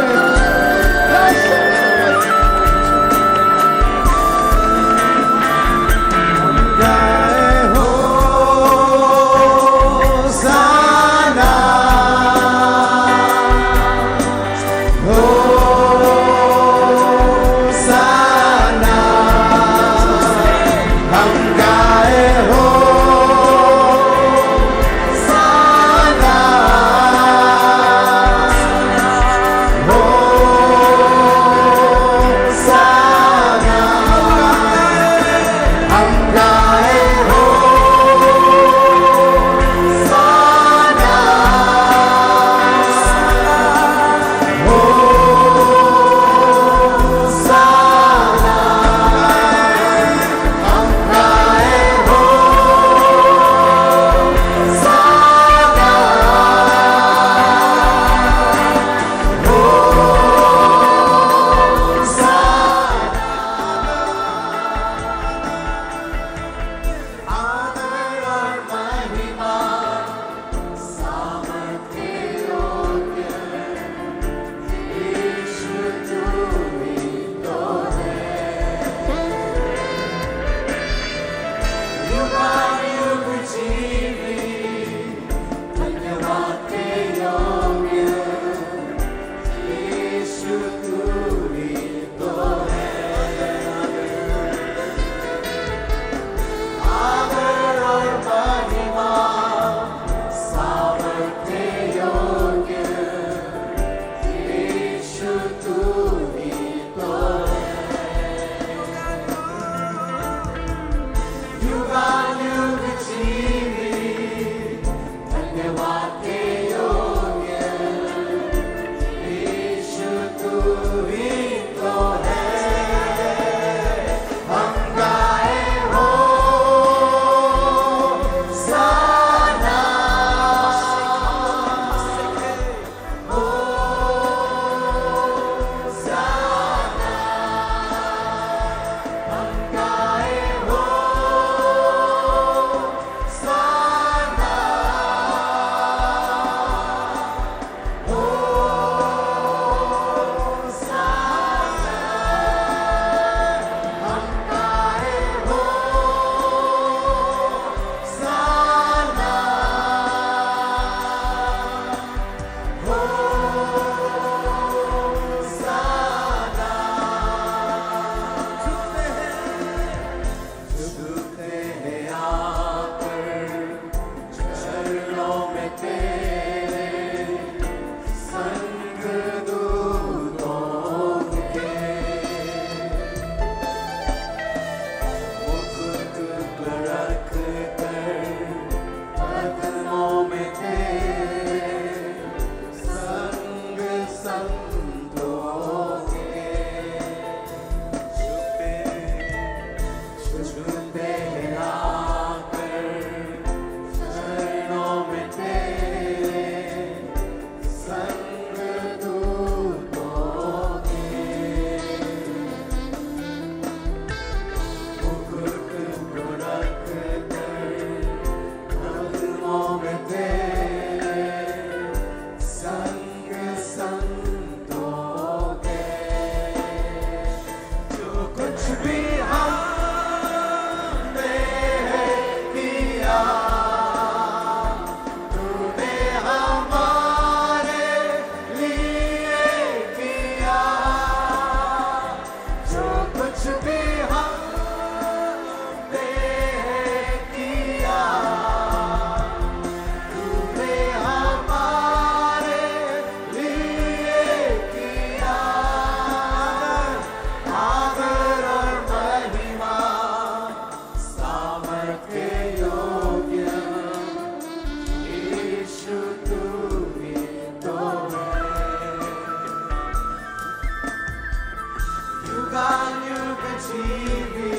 Tuhan yang kecil